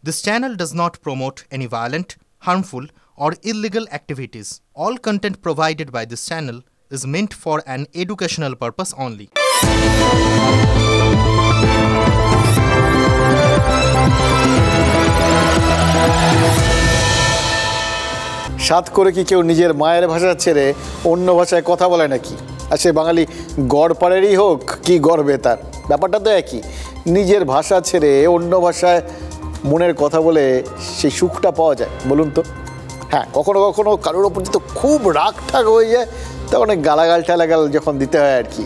This channel does not promote any violent, harmful, or illegal activities. All content provided by this channel is meant for an educational purpose only. সাত করে কি কেউ নিজের মায়ের ভাষা ছেড়ে অন্য ভাষায় কথা বলে নাকি? আর সে বাঙালি গড়পাড়েরই হোক কি গর্বে তার, ব্যাপারটা তো একই। নিজের ভাষা ছেড়ে অন্য ভাষায় মনের কথা বলে সেই সুখটা পাওয়া যায় বলুন তো? হ্যাঁ, কখনো কখনো কারোর ওপর তো খুব রাগ ঠাগ হয়ে যায়, তখন গালাগাল টালাগাল যখন দিতে হয় আর কি,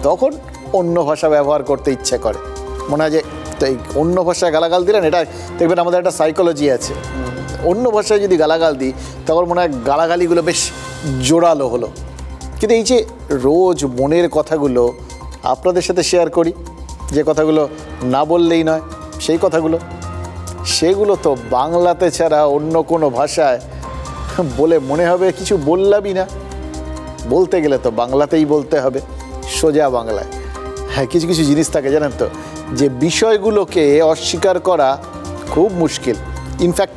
তখন অন্য ভাষা ব্যবহার করতে ইচ্ছে করে। মনে হয় যে তো এই অন্য ভাষায় গালাগাল দিলেন, এটা দেখবেন আমাদের একটা সাইকোলজি আছে, অন্য ভাষায় যদি গালাগাল দিই তখন মনে হয় গালাগালিগুলো বেশ জোরালো হলো। কিন্তু এই যে রোজ মনের কথাগুলো আপনাদের সাথে শেয়ার করি, যে কথাগুলো না বললেই নয়, সেই কথাগুলো, সেগুলো তো বাংলাতে ছাড়া অন্য কোনো ভাষায় বলে মনে হবে কিছু বললামই না। বলতে গেলে তো বাংলাতেই বলতে হবে, সোজা বাংলায়। হ্যাঁ, কিছু কিছু জিনিস থাকে জানেন তো, যে বিষয়গুলোকে অস্বীকার করা খুব মুশকিল। ইনফ্যাক্ট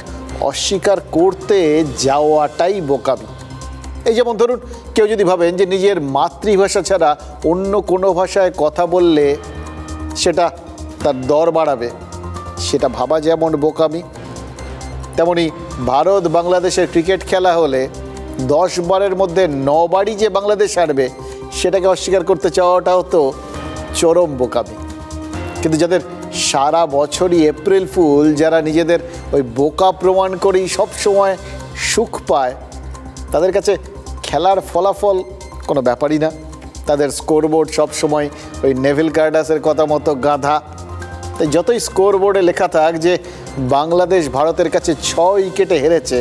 অস্বীকার করতে যাওয়াটাই বোকামি। এই যেমন ধরুন, কেউ যদি ভাবেন যে নিজের মাতৃভাষা ছাড়া অন্য কোনো ভাষায় কথা বললে সেটা তার দর বাড়াবে, সেটা ভাবা যেমন বোকামি, তেমনি ভারত বাংলাদেশের ক্রিকেট খেলা হলে 10 বারের মধ্যে 9 বারই যে বাংলাদেশ হারবে সেটাকে অস্বীকার করতে চাওয়াটাও তো চরম বোকামি। কিন্তু যাদের সারা বছরই এপ্রিল ফুল, যারা নিজেদের ওই বোকা প্রমাণ করেই সবসময় সুখ পায়, তাদের কাছে খেলার ফলাফল কোনো ব্যাপারই না। তাদের স্কোরবোর্ড সবসময় ওই নেভিল কার্ডাসের কথা মতো গাধা। তাই যতই স্কোরবোর্ডে লেখা থাক যে বাংলাদেশ ভারতের কাছে 6 উইকেটে হেরেছে,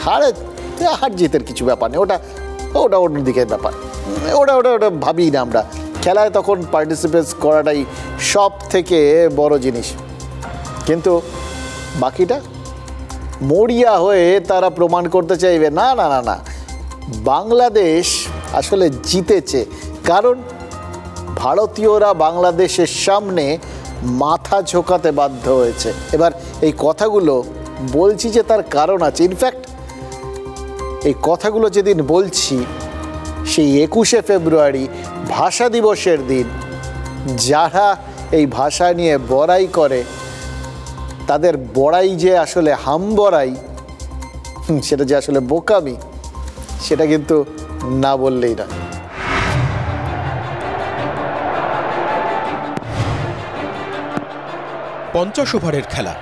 হার জিতের কিছু ব্যাপার নেই, ওটা ওটা অন্যদিকের ব্যাপার, ওটা ওটা ওটা ভাবি না আমরা। খেলায় তখন পার্টিসিপেট করাটাই সব থেকে বড় জিনিস। কিন্তু বাকিটা মরিয়া হয়ে তারা প্রমাণ করতে চাইবে না না না না, বাংলাদেশ আসলে জিতেছে, কারণ ভারতীয়রা বাংলাদেশের সামনে মাথা ঝোঁকাতে বাধ্য হয়েছে। এবার এই কথাগুলো বলছি যে তার কারণ আছে। ইনফ্যাক্ট এই কথাগুলো যেদিন বলছি, সেই 21শে ফেব্রুয়ারি ভাষা দিবসের দিন, যারা এই ভাষা নিয়ে বড়াই করে তাদের বড়াই যে আসলে হামবড়াই, সেটা যে আসলে বোকামি, সেটা কিন্তু না বললেই না। 50 ওভারের খেলা,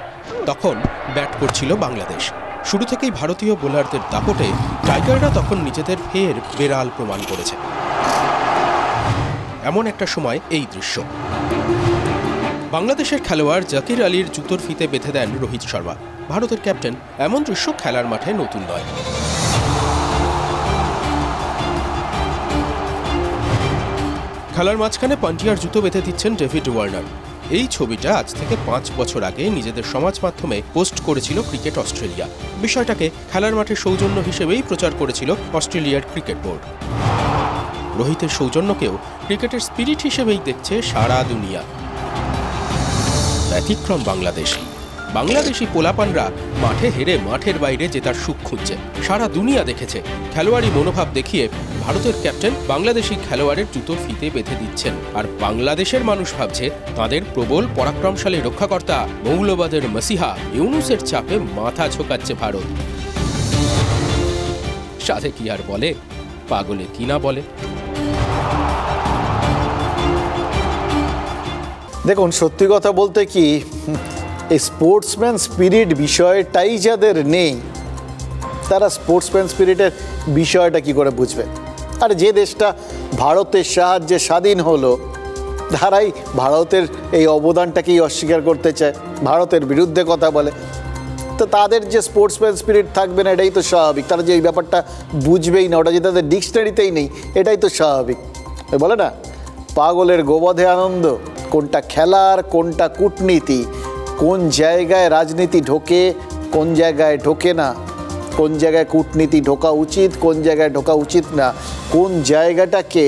তখন ব্যাট করছিল বাংলাদেশ। শুরু থেকেই ভারতীয় বোলারদের দাপটে টাইগাররা তখন নিজেদের ফের বেড়াল প্রমাণ করেছে। এমন একটা সময় এই দৃশ্য, বাংলাদেশের খেলোয়াড় জাকির আলীর জুতোর ফিতে বেঁধে দেন রোহিত শর্মা, ভারতের ক্যাপ্টেন। এমন দৃশ্য খেলার মাঠে নতুন নয়। খেলার মাঝখানে পান্টিয়ার জুতো বেঁধে দিচ্ছেন ডেভিড ওয়ার্নার। এই ছবিটা আজ থেকে 5 বছর আগে নিজেদের সমাজ মাধ্যমে পোস্ট করেছিল ক্রিকেট অস্ট্রেলিয়া। বিষয়টাকে খেলার মাঠে সৌজন্য হিসেবেই প্রচার করেছিল অস্ট্রেলিয়ার ক্রিকেট বোর্ড। রোহিতের সৌজন্যকেও ক্রিকেটের স্পিরিট হিসেবেই দেখছে সারা দুনিয়া। ব্যতিক্রম বাংলাদেশি পোলাপানরা মাঠে হেরে মাঠের বাইরে জেতার সুখ খুঁজছে। সারা দুনিয়া দেখেছে খেলোয়াড়ি মনোভাব দেখিয়ে ভারতের ক্যাপ্টেন বাংলাদেশি খেলোয়াড়ের জুতোর ফিতে বেঁধে দিচ্ছেন, আর বাংলাদেশের মানুষ ভাবছে তাদের প্রবল পরাক্রমশালী রক্ষাকর্তা মৌলবাদের মসিহা ইউনুসের চাপে মাথা ঝোঁকাচ্ছে ভারত। সাথে কি আর বলে, পাগলে কি না বলে। দেখুন, সত্যি কথা বলতে কি, এই স্পোর্টসম্যান স্পিরিট বিষয়টাই যাদের নেই, তারা স্পোর্টসম্যান স্পিরিটের বিষয়টা কি করে বুঝবে? আর যে দেশটা ভারতের সাহায্যে স্বাধীন হলো, তারাই ভারতের এই অবদানটাকেই অস্বীকার করতে চায়, ভারতের বিরুদ্ধে কথা বলে। তো তাদের যে স্পোর্টসম্যান স্পিরিট থাকবে না, এটাই তো স্বাভাবিক। তারা যে এই ব্যাপারটা বুঝবেই না, ওটা যে তাদের ডিকশনারিতেই নেই, এটাই তো স্বাভাবিক। বলে না, পাগলের গোবধে আনন্দ। কোনটা খেলার, কোনটা কূটনীতি, কোন জায়গায় রাজনীতি ঢোকে, কোন জায়গায় ঢোকে না, কোন জায়গায় কূটনীতি ঢোকা উচিত, কোন জায়গায় ঢোকা উচিত না, কোন জায়গাটাকে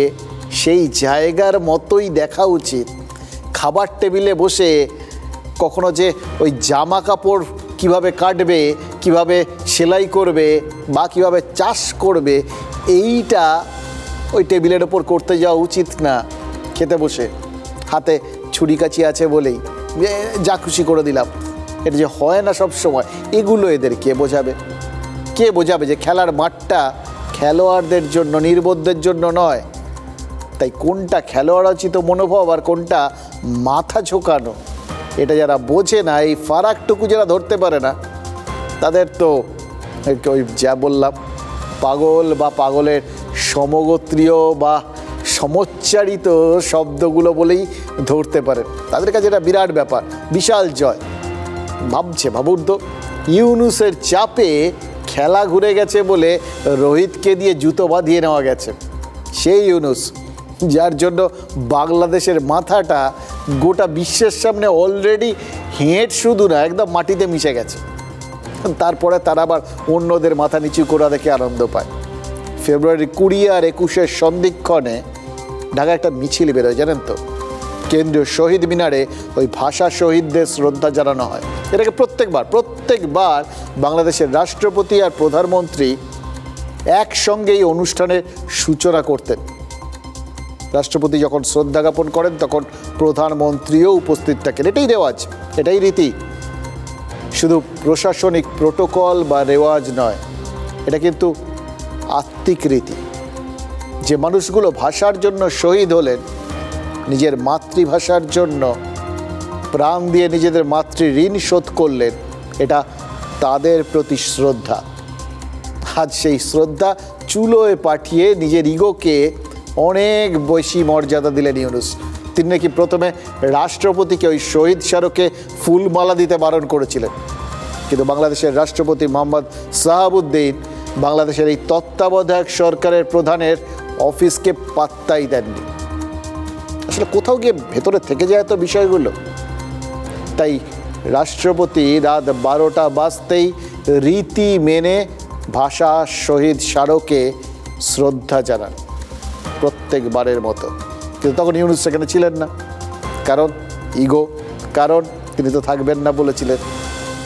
সেই জায়গার মতোই দেখা উচিত। খাবার টেবিলে বসে কখনো যে ওই জামা কাপড় কীভাবে কাটবে, কিভাবে সেলাই করবে বা কীভাবে চাষ করবে, এইটা ওই টেবিলের ওপর করতে যাওয়া উচিত না। খেতে বসে হাতে ছুরি কাচি আছে বলেই যা খুশি করে দিলাম, এটা যে হয় না সব সময়, এগুলো এদের কে বোঝাবে? কে বোঝাবে যে খেলার মাঠটা খেলোয়াড়দের জন্য, নির্বোধদের জন্য নয়? তাই কোনটা খেলোয়াড়োচিত মনোভাব আর কোনটা মাথা ঝোঁকানো, এটা যারা বোঝে না, এই ফারাকটুকু যারা ধরতে পারে না, তাদের তো ওই যা বললাম পাগল বা পাগলের সমগোত্রীয় বা সমচ্চারিত শব্দগুলো বলেই ধরতে পারেন। তাদের কাছে এটা বিরাট ব্যাপার, বিশাল জয়। ভাবুন তো, ইউনুসের চাপে খেলা ঘুরে গেছে বলে রোহিতকে দিয়ে জুতো বাঁধিয়ে নেওয়া গেছে। সেই ইউনুস যার জন্য বাংলাদেশের মাথাটা গোটা বিশ্বের সামনে অলরেডি হেঁট শুধু না, একদম মাটিতে মিশে গেছে। তারপরে তারা আবার অন্যদের মাথা নিচু করা দেখে আনন্দ পায়। ফেব্রুয়ারি 20 আর 21 সন্ধিক্ষণে ঢাকা একটা মিছিল বেরোয়, জানেন তো? কেন্দ্রীয় শহীদ মিনারে ওই ভাষা শহীদদের শ্রদ্ধা জানানো হয়। এটাকে প্রত্যেকবার বাংলাদেশের রাষ্ট্রপতি আর প্রধানমন্ত্রী একসঙ্গে এই অনুষ্ঠানের সূচনা করতেন। রাষ্ট্রপতি যখন শ্রদ্ধা জ্ঞাপন করেন তখন প্রধানমন্ত্রীও উপস্থিত থাকেন। এটাই রেওয়াজ, এটাই রীতি। শুধু প্রশাসনিক প্রোটোকল বা রেওয়াজ নয়, এটা কিন্তু আত্মিক রীতি। যে মানুষগুলো ভাষার জন্য শহীদ হলেন, নিজের মাতৃভাষার জন্য প্রাণ দিয়ে নিজেদের মাতৃ ঋণ শোধ করলেন, এটা তাদের প্রতি শ্রদ্ধা। আজ সেই শ্রদ্ধা চুলোয় পাঠিয়ে নিজের ইগোকে অনেক বেশি মর্যাদা দিলেন ইউনুস। তিনি নাকি প্রথমে রাষ্ট্রপতিকে ওই শহীদ স্মারকে ফুলমালা দিতে বারণ করেছিলেন, কিন্তু বাংলাদেশের রাষ্ট্রপতি মোহাম্মদ সাহাবুদ্দিন বাংলাদেশের এই তত্ত্বাবধায়ক সরকারের প্রধানের অফিসকে পাত্তাই দেননি। আসলে কোথাও গিয়ে ভেতরে থেকে যায় তো বিষয়গুলো। তাই রাষ্ট্রপতি রাত 12টা বাজতেই রীতি মেনে ভাষা শহীদ স্মারকে শ্রদ্ধা জানান প্রত্যেকবারের মতো। কিন্তু তখন ইউনুস সেখানে ছিলেন না, কারণ ইগো, কারণ তিনি তো থাকবেন না বলেছিলেন।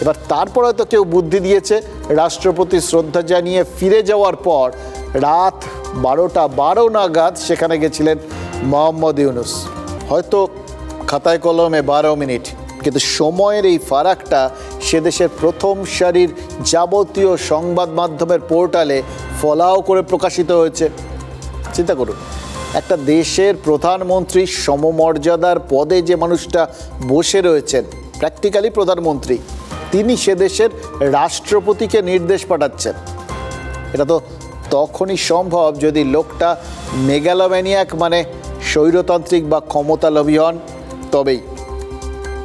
এবার তারপর হয়তো কেউ বুদ্ধি দিয়েছে, রাষ্ট্রপতি শ্রদ্ধা জানিয়ে ফিরে যাওয়ার পর রাত 12:12 নাগাদ সেখানে গেছিলেন মোহাম্মদ ইউনুস। হয়তো খাতায় কলমে 12 মিনিট, কিন্তু সময়ের এই ফারাকটা সে দেশের প্রথম সারির যাবতীয় সংবাদ মাধ্যমের পোর্টালে ফলাও করে প্রকাশিত হয়েছে। চিন্তা করুন, একটা দেশের প্রধানমন্ত্রীর সমমর্যাদার পদে যে মানুষটা বসে রয়েছেন, প্র্যাকটিক্যালি প্রধানমন্ত্রী, তিনি সে দেশের রাষ্ট্রপতিকে নির্দেশ পাঠাচ্ছেন। এটা তো তখনই সম্ভব যদি লোকটা মেগালোম্যানিয়াক মানে স্বৈরতান্ত্রিক বা ক্ষমতালোভী হন, তবেই।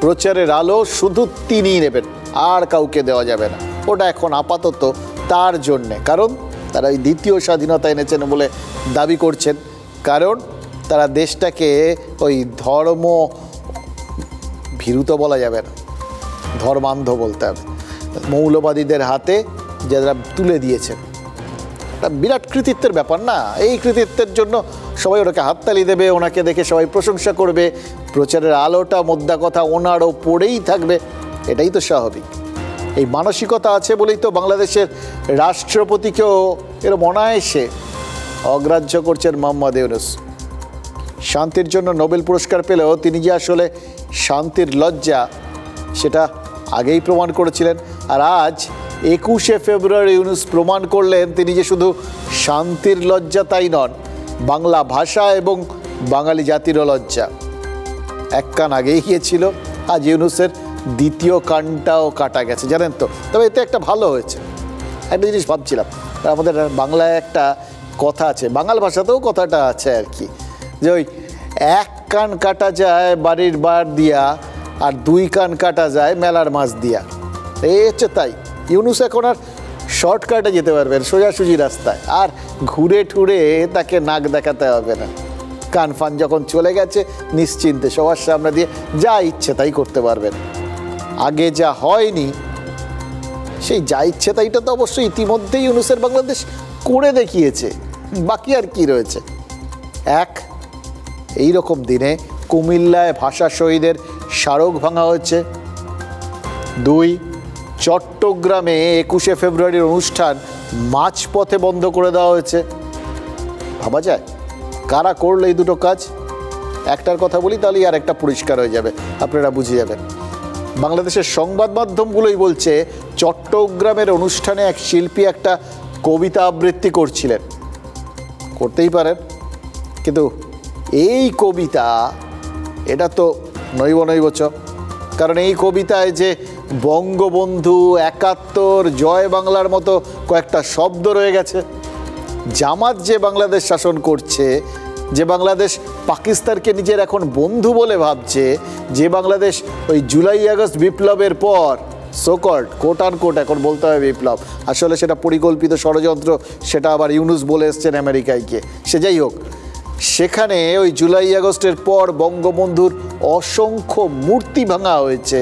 প্রচারের আলো শুধু তিনিই নেবেন, আর কাউকে দেওয়া যাবে না। ওটা এখন আপাতত তার জন্যে, কারণ তারা ওই দ্বিতীয় স্বাধীনতা এনেছেন বলে দাবি করছেন, কারণ তারা দেশটাকে ওই ধর্ম ভীরু তো বলা যাবে না, ধর্মান্ধ বলতে হবে, মৌলবাদীদের হাতে যারা তুলে দিয়েছেন। একটা বিরাট কৃতিত্বের ব্যাপার না? এই কৃতিত্বের জন্য সবাই ওনাকে হাততালি দেবে, ওনাকে দেখে সবাই প্রশংসা করবে, প্রচারের আলোটা মোদ্দা কথা ওনারও পড়েই থাকবে, এটাই তো স্বাভাবিক। এই মানসিকতা আছে বলেই তো বাংলাদেশের রাষ্ট্রপতিকেও এরকম অনায়াসে অগ্রাহ্য করছেন মোহাম্মদ ইউনুস। শান্তির জন্য নোবেল পুরস্কার পেলেও তিনি যে আসলে শান্তির লজ্জা, সেটা আগেই প্রমাণ করেছিলেন। আর আজ 21শে ফেব্রুয়ারি ইউনুস প্রমাণ করলেন তিনি যে শুধু শান্তির লজ্জা তাই নন, বাংলা ভাষা এবং বাঙালি জাতিরও লজ্জা। এক কান আগেই গিয়েছিল, আজ ইউনুসের দ্বিতীয় কানটাও কাটা গেছে, জানেন তো? তবে এতে একটা ভালো হয়েছে। একটা জিনিস ভাবছিলাম, আমাদের বাংলায় একটা কথা আছে, বাঙাল ভাষাতেও কথাটা আছে আর কি, যে ওই এক কান কাটা যায় বাড়ির বার দিয়া, আর 2 কান কাটা যায় মেলার মাছ দিয়া। এই হচ্ছে তাই। ইউনুস এখন আর শর্টকাটে যেতে পারবেন, সোজাসুজি রাস্তায়, আর ঘুরে ঠুরে তাকে নাক দেখাতে হবে না। কান ফান যখন চলে গেছে, নিশ্চিন্তে সবার সামনে দিয়ে যা ইচ্ছে তাই করতে পারবেন। আগে যা হয়নি, সেই যা ইচ্ছে তাইটা তো অবশ্যই ইতিমধ্যেই ইউনুসের বাংলাদেশ করে দেখিয়েছে, বাকি আর কি রয়েছে। এই রকম দিনে কুমিল্লায় ভাষা শহীদের স্মারক ভাঙা হয়েছে, 2, চট্টগ্রামে 21শে ফেব্রুয়ারির অনুষ্ঠান মাঝপথে বন্ধ করে দেওয়া হয়েছে। ভাবা যায় কারা করলো এই দুটো কাজ? একটার কথা বলি তাহলেই আর একটা পরিষ্কার হয়ে যাবে, আপনারা বুঝে যাবেন। বাংলাদেশের সংবাদ মাধ্যমগুলোই বলছে চট্টগ্রামের অনুষ্ঠানে এক শিল্পী একটা কবিতা আবৃত্তি করছিলেন। করতেই পারেন, কিন্তু এই কবিতা এটা তো নৈবচ, কারণ এই কবিতায় যে বঙ্গবন্ধু, 71, জয় বাংলার মতো কয়েকটা শব্দ রয়ে গেছে। জামাত যে বাংলাদেশ শাসন করছে, যে বাংলাদেশ পাকিস্তানকে নিজের এখন বন্ধু বলে ভাবছে, যে বাংলাদেশ ওই জুলাই আগস্ট বিপ্লবের পর সোকল্ড কোট আনকোট, এখন বলতে হবে বিপ্লব, আসলে সেটা পরিকল্পিত ষড়যন্ত্র, সেটা আবার ইউনুস বলে এসছেন আমেরিকায় গিয়ে, সে যাই হোক, সেখানে ওই জুলাই আগস্টের পর বঙ্গবন্ধুর অসংখ্য মূর্তি ভাঙা হয়েছে।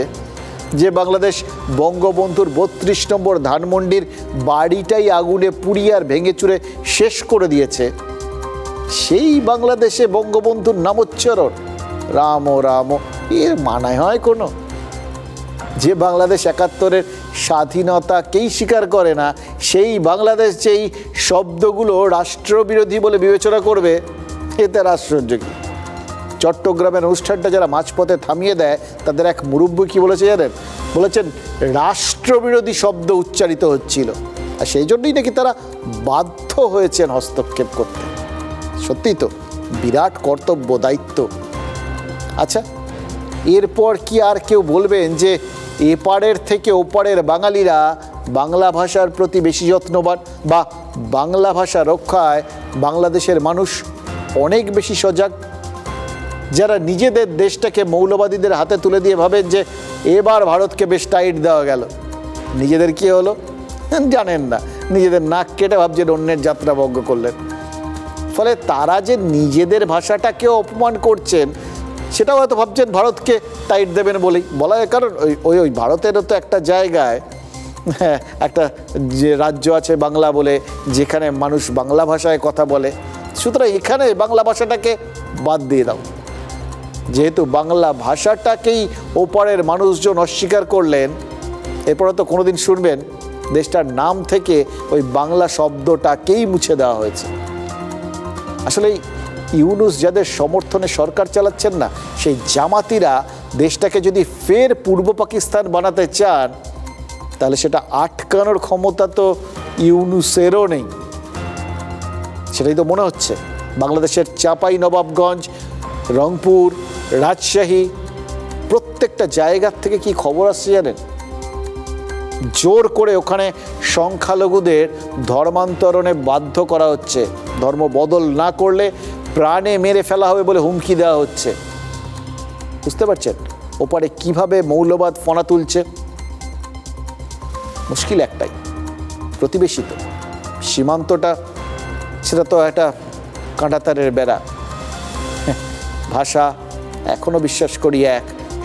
যে বাংলাদেশ বঙ্গবন্ধুর 32 নম্বর ধানমন্ডির বাড়িটাই আগুনে পুড়িয়ে আর ভেঙে চুরে শেষ করে দিয়েছে, সেই বাংলাদেশে বঙ্গবন্ধুর নামোচ্চারণ রাম রাম এর মানায় হয় কোনো? যে বাংলাদেশ 71-এর স্বাধীনতাকেই স্বীকার করে না, সেই বাংলাদেশ যেই শব্দগুলো রাষ্ট্রবিরোধী বলে বিবেচনা করবে, এতে আশ্চর্য কি? চট্টগ্রামের অনুষ্ঠানটা যারা মাঝপথে থামিয়ে দেয়, তাদের এক মুরব্বী কি বলেছে জানেন? বলেছেন রাষ্ট্রবিরোধী শব্দ উচ্চারিত হচ্ছিল, আর সেই জন্যই নাকি তারা বাধ্য হয়েছেন হস্তক্ষেপ করতে। সত্যি তো বিরাট কর্তব্য, দায়িত্ব। আচ্ছা, এরপর কি আর কেউ বলবেন যে এপারের থেকে ওপারের বাঙালিরা বাংলা ভাষার প্রতি বেশি যত্নবান, বা বাংলা ভাষা রক্ষায় বাংলাদেশের মানুষ অনেক বেশি সজাগ? যারা নিজেদের দেশটাকে মৌলবাদীদের হাতে তুলে দিয়ে ভাবেন যে এবার ভারতকে বেশ টাইট দেওয়া গেল, নিজেদের কি হলো জানেন না, নিজেদের নাক কেটে ভাবছেন অন্যের যাত্রা ভঙ্গ করলেন। ফলে তারা যে নিজেদের ভাষাটাকেও অপমান করছেন, সেটাও হয়তো ভাবছেন ভারতকে টাইট দেবেন বলেই বলা হয়। কারণ ওই ভারতেরও তো একটা জায়গায় একটা যে রাজ্য আছে বাংলা বলে, যেখানে মানুষ বাংলা ভাষায় কথা বলে, সুতরাং এখানে বাংলা ভাষাটাকে বাদ দিয়ে দাও। যেহেতু বাংলা ভাষাটাকেই ওপারের মানুষজন অস্বীকার করলেন, এরপরে তো কোনোদিন শুনবেন দেশটার নাম থেকে ওই বাংলা শব্দটাকেই মুছে দেওয়া হয়েছে। আসলে ইউনুস যাদের সমর্থনে সরকার চালাচ্ছেন না, সেই জামাতিরা দেশটাকে যদি ফের পূর্ব পাকিস্তান বানাতে চান, তাহলে সেটা আটকানোর ক্ষমতা তো ইউনুসেরও নেই। সেটাই তো মনে হচ্ছে। বাংলাদেশের চাঁপাই নবাবগঞ্জ, রংপুর, রাজশাহী, প্রত্যেকটা জায়গার থেকে কি খবর আসছে জানেন? জোর করে ওখানে সংখ্যালঘুদের ধর্মান্তরণে বাধ্য করা হচ্ছে, ধর্ম বদল না করলে প্রাণে মেরে ফেলা হবে বলে হুমকি দেওয়া হচ্ছে। বুঝতে পারছেন ওপারে কিভাবে মৌলবাদ ফনা তুলছে? মুশকিল একটাই, প্রতিবেশী তো, সীমান্তটা সেটা তো একটা কাঁটাতারের বেড়া। ভাষা এখনো বিশ্বাস করি এক,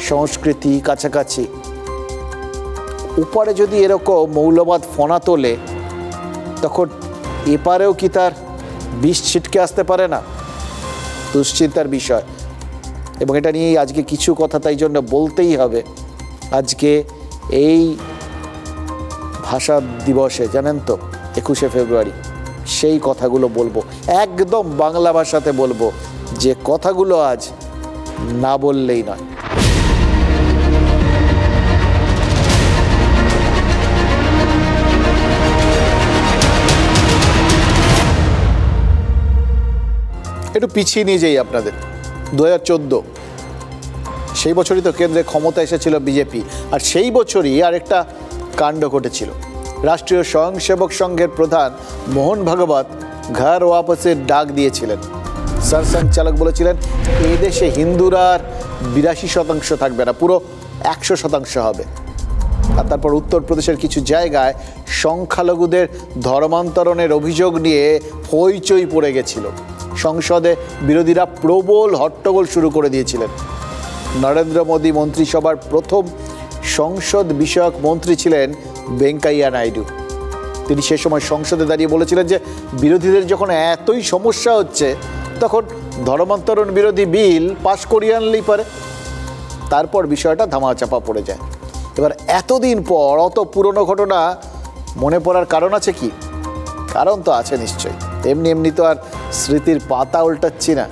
সংস্কৃতি কাছাকাছি। ওপারে যদি এরকম মৌলবাদ ফনা তোলে, তখন এপারেও কি তার বিষ ছিটকে আসতে পারে না? দুশ্চিন্তার বিষয়। এবং এটা নিয়েই আজকে কিছু কথা তাই জন্য বলতেই হবে। আজকে এই ভাষা দিবসে জানেন তো 21শে ফেব্রুয়ারি, সেই কথাগুলো বলবো, একদম বাংলা ভাষাতে বলবো, যে কথাগুলো আজ না বললেই নয়। একটু পিছিয়ে নিয়ে যাই আপনাদের। 2014 সেই বছরই তো কেন্দ্রে ক্ষমতা এসেছিল বিজেপি, আর সেই বছরই আরেকটা কাণ্ড ঘটেছিল। রাষ্ট্রীয় স্বয়ংসেবক সংঘের প্রধান মোহন ভাগবত ঘর ওয়াপসের ডাক দিয়েছিলেন। সরসংঘ চালক বলেছিলেন এই দেশে হিন্দুরা 82% থাকবে না, পুরো 100% হবে। আর তারপর উত্তরপ্রদেশের কিছু জায়গায় সংখ্যালঘুদের ধর্মান্তরণের অভিযোগ নিয়ে হইচই পড়ে গেছিল। সংসদে বিরোধীরা প্রবল হট্টগোল শুরু করে দিয়েছিলেন। নরেন্দ্র মোদী মন্ত্রিসভার প্রথম সংসদ বিষয়ক মন্ত্রী ছিলেন ভেঙ্কাইয়া নাইডু। তিনি সে সময় সংসদে দাঁড়িয়ে বলেছিলেন যে বিরোধীদের যখন এতই সমস্যা হচ্ছে, তখন ধর্মান্তরণ বিরোধী বিল পাশ করিয়ে আনলেই পারে। তারপর বিষয়টা ধামাচাপা পড়ে যায়। এবার এতদিন পর অত পুরনো ঘটনা মনে পড়ার কারণ আছে কি? কারণ তো আছে নিশ্চয়ই। এমনি এমনি তো আর স্মৃতির পাতা উল্টাচ্ছি না।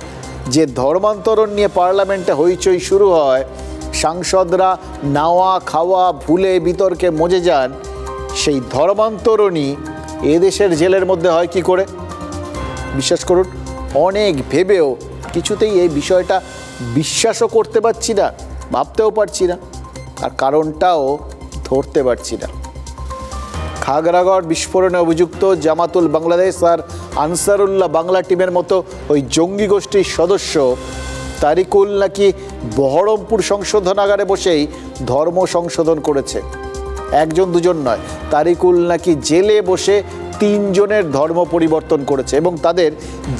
যে ধর্মান্তরণ নিয়ে পার্লামেন্টে হইচই শুরু হয়, সাংসদরা নাওয়া খাওয়া ভুলে বিতর্কে মজে যান, সেই ধর্মান্তরণই এদেশের জেলের মধ্যে হয় কি করে? বিশ্বাস করুন, অনেক ভেবেও কিছুতেই এই বিষয়টা বিশ্বাসও করতে পারছি না, ভাবতেও পারছি না, আর কারণটাও ধরতে পারছি না। খাগড়াগড় বিস্ফোরণে অভিযুক্ত জামাতুল বাংলাদেশ আর আনসারুল্লাহ বাংলা টিমের মতো ওই জঙ্গি গোষ্ঠীর সদস্য তারিকুল নাকি বহরমপুর সংশোধনাগারে বসেই ধর্ম সংশোধন করেছে। একজন দুজন নয়, তারিকুল নাকি জেলে বসে 3 জনের ধর্ম পরিবর্তন করেছে এবং তাদের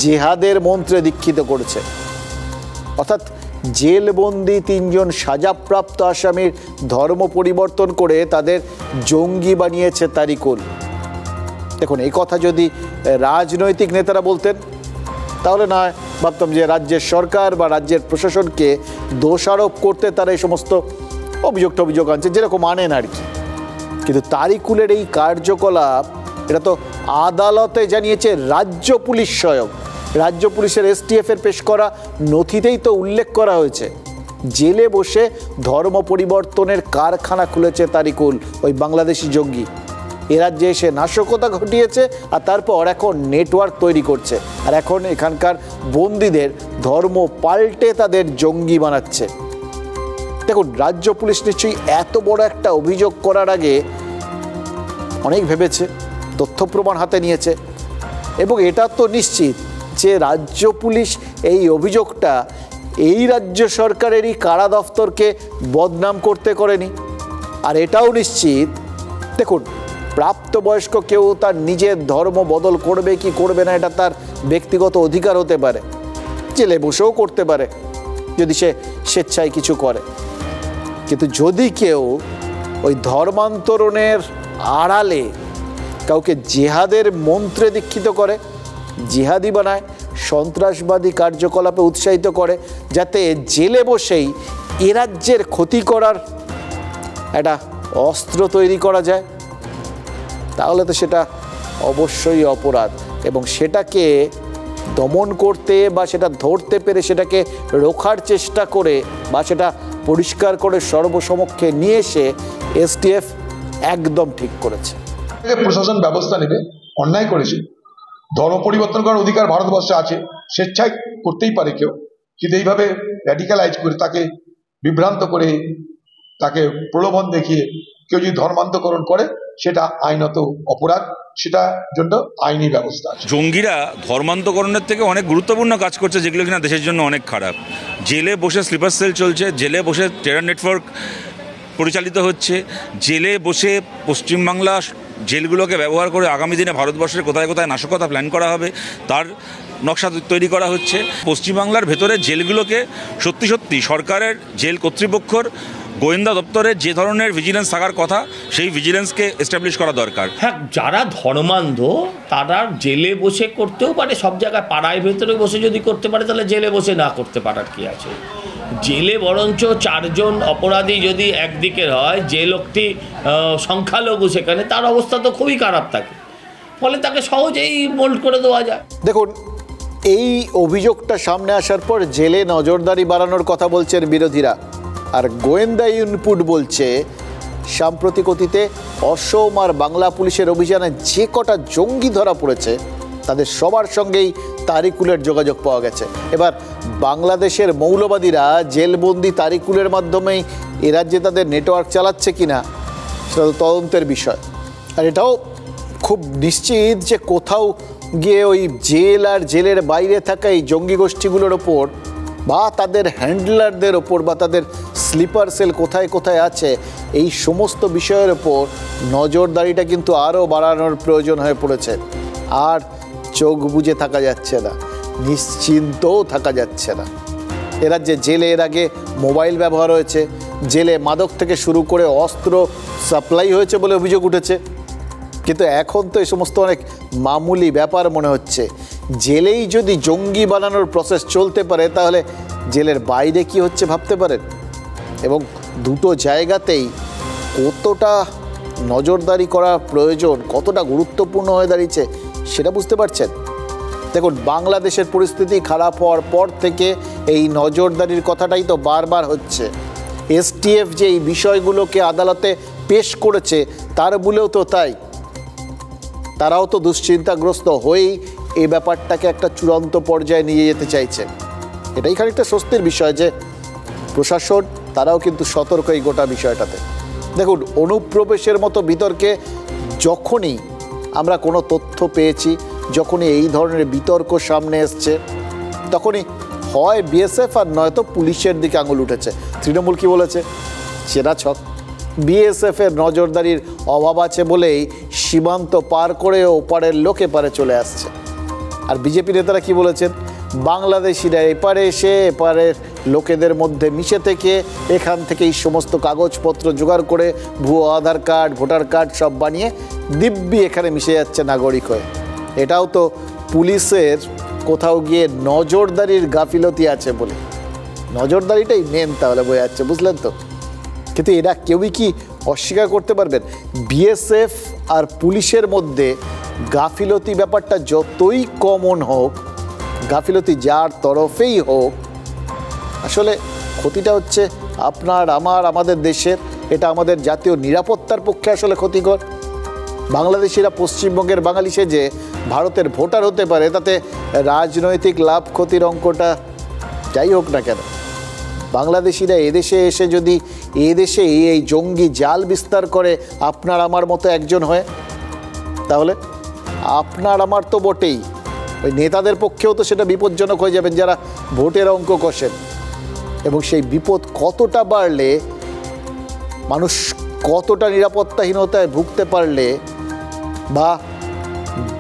জেহাদের মন্ত্রে দীক্ষিত করেছে। অর্থাৎ জেলবন্দি 3 জন সাজাপ্রাপ্ত আসামির ধর্ম পরিবর্তন করে তাদের জঙ্গি বানিয়েছে তারিকুল। দেখুন, এই কথা যদি রাজনৈতিক নেতারা বলতেন তাহলে না ভাবতাম যে রাজ্যের সরকার বা রাজ্যের প্রশাসনকে দোষারোপ করতে তারা এই সমস্ত অভিযোগ আনছে, যেরকম আনেন আর কি। কিন্তু তারিকুলের এই কার্যকলাপ, এটা তো আদালতে জানিয়েছে রাজ্য পুলিশ স্বয়ং। রাজ্য পুলিশের STF-এর পেশ করা নথিতেই তো উল্লেখ করা হয়েছে, জেলে বসে ধর্ম পরিবর্তনের কারখানা খুলেছে তারিকুল, ওই বাংলাদেশি জঙ্গি। এ রাজ্যে এসে নাশকতা ঘটিয়েছে আর তারপর এখন নেটওয়ার্ক তৈরি করছে, আর এখন এখানকার বন্দীদের ধর্ম পাল্টে তাদের জঙ্গি বানাচ্ছে। দেখুন, রাজ্য পুলিশ নিশ্চয়ই এত বড় একটা অভিযোগ করার আগে অনেক ভেবেছে, তথ্য প্রমাণ হাতে নিয়েছে, এবং এটা তো নিশ্চিত যে রাজ্য পুলিশ এই অভিযোগটা এই রাজ্য সরকারেরই কারা দফতরকে বদনাম করতে করেনি। আর এটাও নিশ্চিত, দেখুন, প্রাপ্তবয়স্ক কেউ তার নিজের ধর্ম বদল করবে কি করবে না এটা তার ব্যক্তিগত অধিকার হতে পারে, জেলে বসেও করতে পারে যদি সে স্বেচ্ছায় কিছু করে। কিন্তু যদি কেউ ওই ধর্মান্তরণের আড়ালে কাউকে জেহাদের মন্ত্রে দীক্ষিত করে, জিহাদি বানায়, সন্ত্রাসবাদী কার্যকলাপে উৎসাহিত করে, যাতে জেলে বসেই এ রাজ্যের ক্ষতি করার একটা অস্ত্র তৈরি করা যায়, তাহলে তো সেটা অবশ্যই অপরাধ। এবং সেটাকে দমন করতে বা সেটা ধরতে পেরে সেটাকে রোখার চেষ্টা করে বা সেটা পরিষ্কার করে সর্বসমক্ষে নিয়ে এসে STF একদম ঠিক করেছে। প্রশাসন ব্যবস্থা নেবে, অন্যায় করেছে, ধর্ম পরিবর্তন করার অধিকার ভারতবর্ষে আছে, স্বেচ্ছায় করতেই পারে কেউ, কিন্তু এইভাবে র্যাডিক্যালাইজ করে তাকে বিভ্রান্ত করে তাকে প্রলোভন দেখিয়ে কেউ যদি ধর্মান্তকরণ করে সেটা আইনত অপরাধ, সেটার জন্য আইনি ব্যবস্থা আছে। জঙ্গিরা ধর্মান্তকরণের থেকে অনেক গুরুত্বপূর্ণ কাজ করছে, যেগুলো কিনা দেশের জন্য অনেক খারাপ। জেলে বসে স্লিপার সেল চলছে, জেলে বসে টেরর নেটওয়ার্ক পরিচালিত হচ্ছে, জেলে বসে পশ্চিমবাংলা জেলগুলোকে ব্যবহার করে আগামী দিনে ভারতবর্ষের কোথায় কোথায় নাশকতা প্ল্যান করা হবে তার নকশা তৈরি করা হচ্ছে। পশ্চিমবাংলার ভেতরে জেলগুলোকে সত্যি সত্যি সরকারের জেল কর্তৃপক্ষর গোয়েন্দা দপ্তরের যে ধরনের ভিজিলেন্স থাকার কথা সেই ভিজিলেন্সকে এস্টাবলিশ করা দরকার। হ্যাঁ, যারা ধর্মান্ধ তারা জেলে বসে করতেও পারে, সব জায়গায় পাড়ায় ভেতরে বসে যদি করতে পারে তাহলে জেলে বসে না করতে পারার কি আছে? জেলে বরঞ্চ 4 জন অপরাধী যদি একদিকের হয়, যে লোকটি সংখ্যালঘু সেখানে, তার অবস্থা তো খুবই খারাপ থাকে, ফলে তাকে সহজেই মোল্ড করে দেওয়া যায়। দেখুন, এই অভিযোগটা সামনে আসার পর জেলে নজরদারি বাড়ানোর কথা বলছেন বিরোধীরা, আর গোয়েন্দা ইনপুট বলছে সাম্প্রতিক অতীতে অসম আর বাংলা পুলিশের অভিযানে যে কটা জঙ্গি ধরা পড়েছে তাদের সবার সঙ্গেই তারিকুলের যোগাযোগ পাওয়া গেছে। এবার বাংলাদেশের মৌলবাদীরা জেলবন্দি তারিকুলের মাধ্যমেই এ রাজ্যে তাদের নেটওয়ার্ক চালাচ্ছে কিনা সেটা তো তদন্তের বিষয়। আর এটাও খুব নিশ্চিত যে কোথাও গিয়ে ওই জেল আর জেলের বাইরে থাকা এই জঙ্গি গোষ্ঠীগুলোর ওপর বা তাদের হ্যান্ডলারদের ওপর বা তাদের স্লিপার সেল কোথায় কোথায় আছে এই সমস্ত বিষয়ের ওপর নজরদারিটা কিন্তু আরও বাড়ানোর প্রয়োজন হয়ে পড়েছে। আর চোখ বুজে থাকা যাচ্ছে না, নিশ্চিন্তও থাকা যাচ্ছে না। এ রাজ্যে জেলে এর আগে মোবাইল ব্যবহার হয়েছে, জেলে মাদক থেকে শুরু করে অস্ত্র সাপ্লাই হয়েছে বলে অভিযোগ উঠেছে, কিন্তু এখন তো এই সমস্ত অনেক মামুলি ব্যাপার মনে হচ্ছে। জেলেই যদি জঙ্গি বানানোর প্রসেস চলতে পারে তাহলে জেলের বাইরে কি হচ্ছে ভাবতে পারেন? এবং দুটো জায়গাতেই কতটা নজরদারি করা প্রয়োজন, কতটা গুরুত্বপূর্ণ হয়ে দাঁড়িয়েছে সেটা বুঝতে পারছেন? দেখুন, বাংলাদেশের পরিস্থিতি খারাপ হওয়ার পর থেকে এই নজরদারির কথাটাই তো বারবার হচ্ছে। এসটিএফ যে এই বিষয়গুলোকে আদালতে পেশ করেছে তার বলেও তো তাই, তারাও তো দুশ্চিন্তাগ্রস্ত হয়েই এই ব্যাপারটাকে একটা চূড়ান্ত পর্যায়ে নিয়ে যেতে চাইছে। এটাই খানিকটা স্বস্তির বিষয় যে প্রশাসন তারাও কিন্তু সতর্ক এই গোটা বিষয়টাতে। দেখুন, অনুপ্রবেশের মতো বিতর্কে যখনই আমরা কোনো তথ্য পেয়েছি, যখনই এই ধরনের বিতর্ক সামনে এসছে, তখনই হয় বিএসএফ আর নয়তো পুলিশের দিকে আঙুল উঠেছে। তৃণমূল কি বলেছে? সেরা ছক। বিএসএফের নজরদারির অভাব আছে বলেই সীমান্ত পার করে ওপারের লোক এপারে চলে আসছে। আর বিজেপি নেতারা কি বলেছেন? বাংলাদেশিরা এপারে এসে এপারের লোকেদের মধ্যে মিশে থেকে এখান থেকে এই সমস্ত কাগজপত্র জোগাড় করে ভুয়ো আধার কার্ড, ভোটার কার্ড সব বানিয়ে দিব্যি এখানে মিশে যাচ্ছে নাগরিক হয়ে। এটাও তো পুলিশের কোথাও গিয়ে নজরদারির গাফিলতি আছে বলে। নজরদারিটাই মেন তাহলে বোঝা যাচ্ছে, বুঝলেন তো? কিন্তু এরা কেউই কি অস্বীকার করতে পারবেন? বিএসএফ আর পুলিশের মধ্যে গাফিলতি ব্যাপারটা যতই কমন হোক, গাফিলতি যার তরফেই হোক, আসলে ক্ষতিটা হচ্ছে আপনার, আমার, আমাদের দেশের। এটা আমাদের জাতীয় নিরাপত্তার পক্ষে আসলে ক্ষতিকর। বাংলাদেশিরা পশ্চিমবঙ্গের বাঙালি সেজে ভারতের ভোটার হতে পারে, তাতে রাজনৈতিক লাভ ক্ষতির অঙ্কটা যাই হোক না কেন, বাংলাদেশিরা এদেশে এসে যদি এদেশে এই জঙ্গি জাল বিস্তার করে আপনার আমার মতো একজন হয়ে, তাহলে আপনার আমার তো বটেই, ওই নেতাদের পক্ষেও তো সেটা বিপজ্জনক হয়ে যাবেন যারা ভোটের অঙ্ক কষেন। এবং সেই বিপদ কতটা বাড়লে, মানুষ কতটা নিরাপত্তাহীনতায় ভুগতে পারলে, বা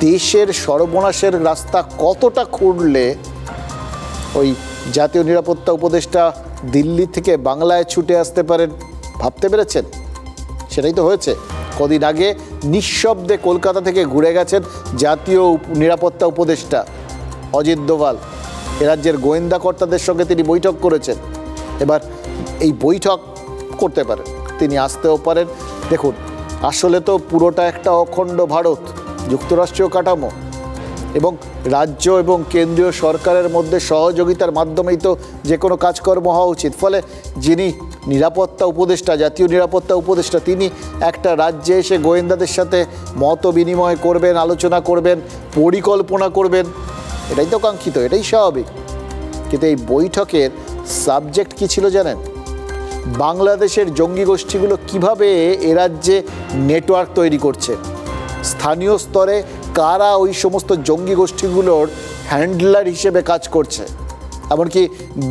দেশের সর্বনাশের রাস্তা কতটা খুঁড়লে ওই জাতীয় নিরাপত্তা উপদেষ্টা দিল্লি থেকে বাংলায় ছুটে আসতে পারেন, ভাবতে পেরেছেন? সেটাই তো হয়েছে। কদিন আগে নিঃশব্দে কলকাতা থেকে ঘুরে গেছেন জাতীয় নিরাপত্তা উপদেষ্টা অজিত দোভাল। এ রাজ্যের গোয়েন্দা কর্তাদের সঙ্গে তিনি বৈঠক করেছেন। এবার এই বৈঠক করতে পারেন, তিনি আসতেও পারেন। দেখুন, আসলে তো পুরোটা একটা অখণ্ড ভারত, যুক্তরাষ্ট্রীয় কাঠামো, এবং রাজ্য এবং কেন্দ্রীয় সরকারের মধ্যে সহযোগিতার মাধ্যমেই তো যে কোনো কাজকর্ম হওয়া উচিত। ফলে যিনি নিরাপত্তা উপদেষ্টা, জাতীয় নিরাপত্তা উপদেষ্টা, তিনি একটা রাজ্যে এসে গোয়েন্দাদের সাথে মত বিনিময় করবেন, আলোচনা করবেন, পরিকল্পনা করবেন, এটাই তো কাঙ্ক্ষিত, এটাই স্বাভাবিক। কিন্তু এই বৈঠকের সাবজেক্ট কী ছিল জানেন? বাংলাদেশের জঙ্গি গোষ্ঠীগুলো কিভাবে এ রাজ্যে নেটওয়ার্ক তৈরি করছে, স্থানীয় স্তরে কারা ওই সমস্ত জঙ্গি গোষ্ঠীগুলোর হ্যান্ডলার হিসেবে কাজ করছে, এমনকি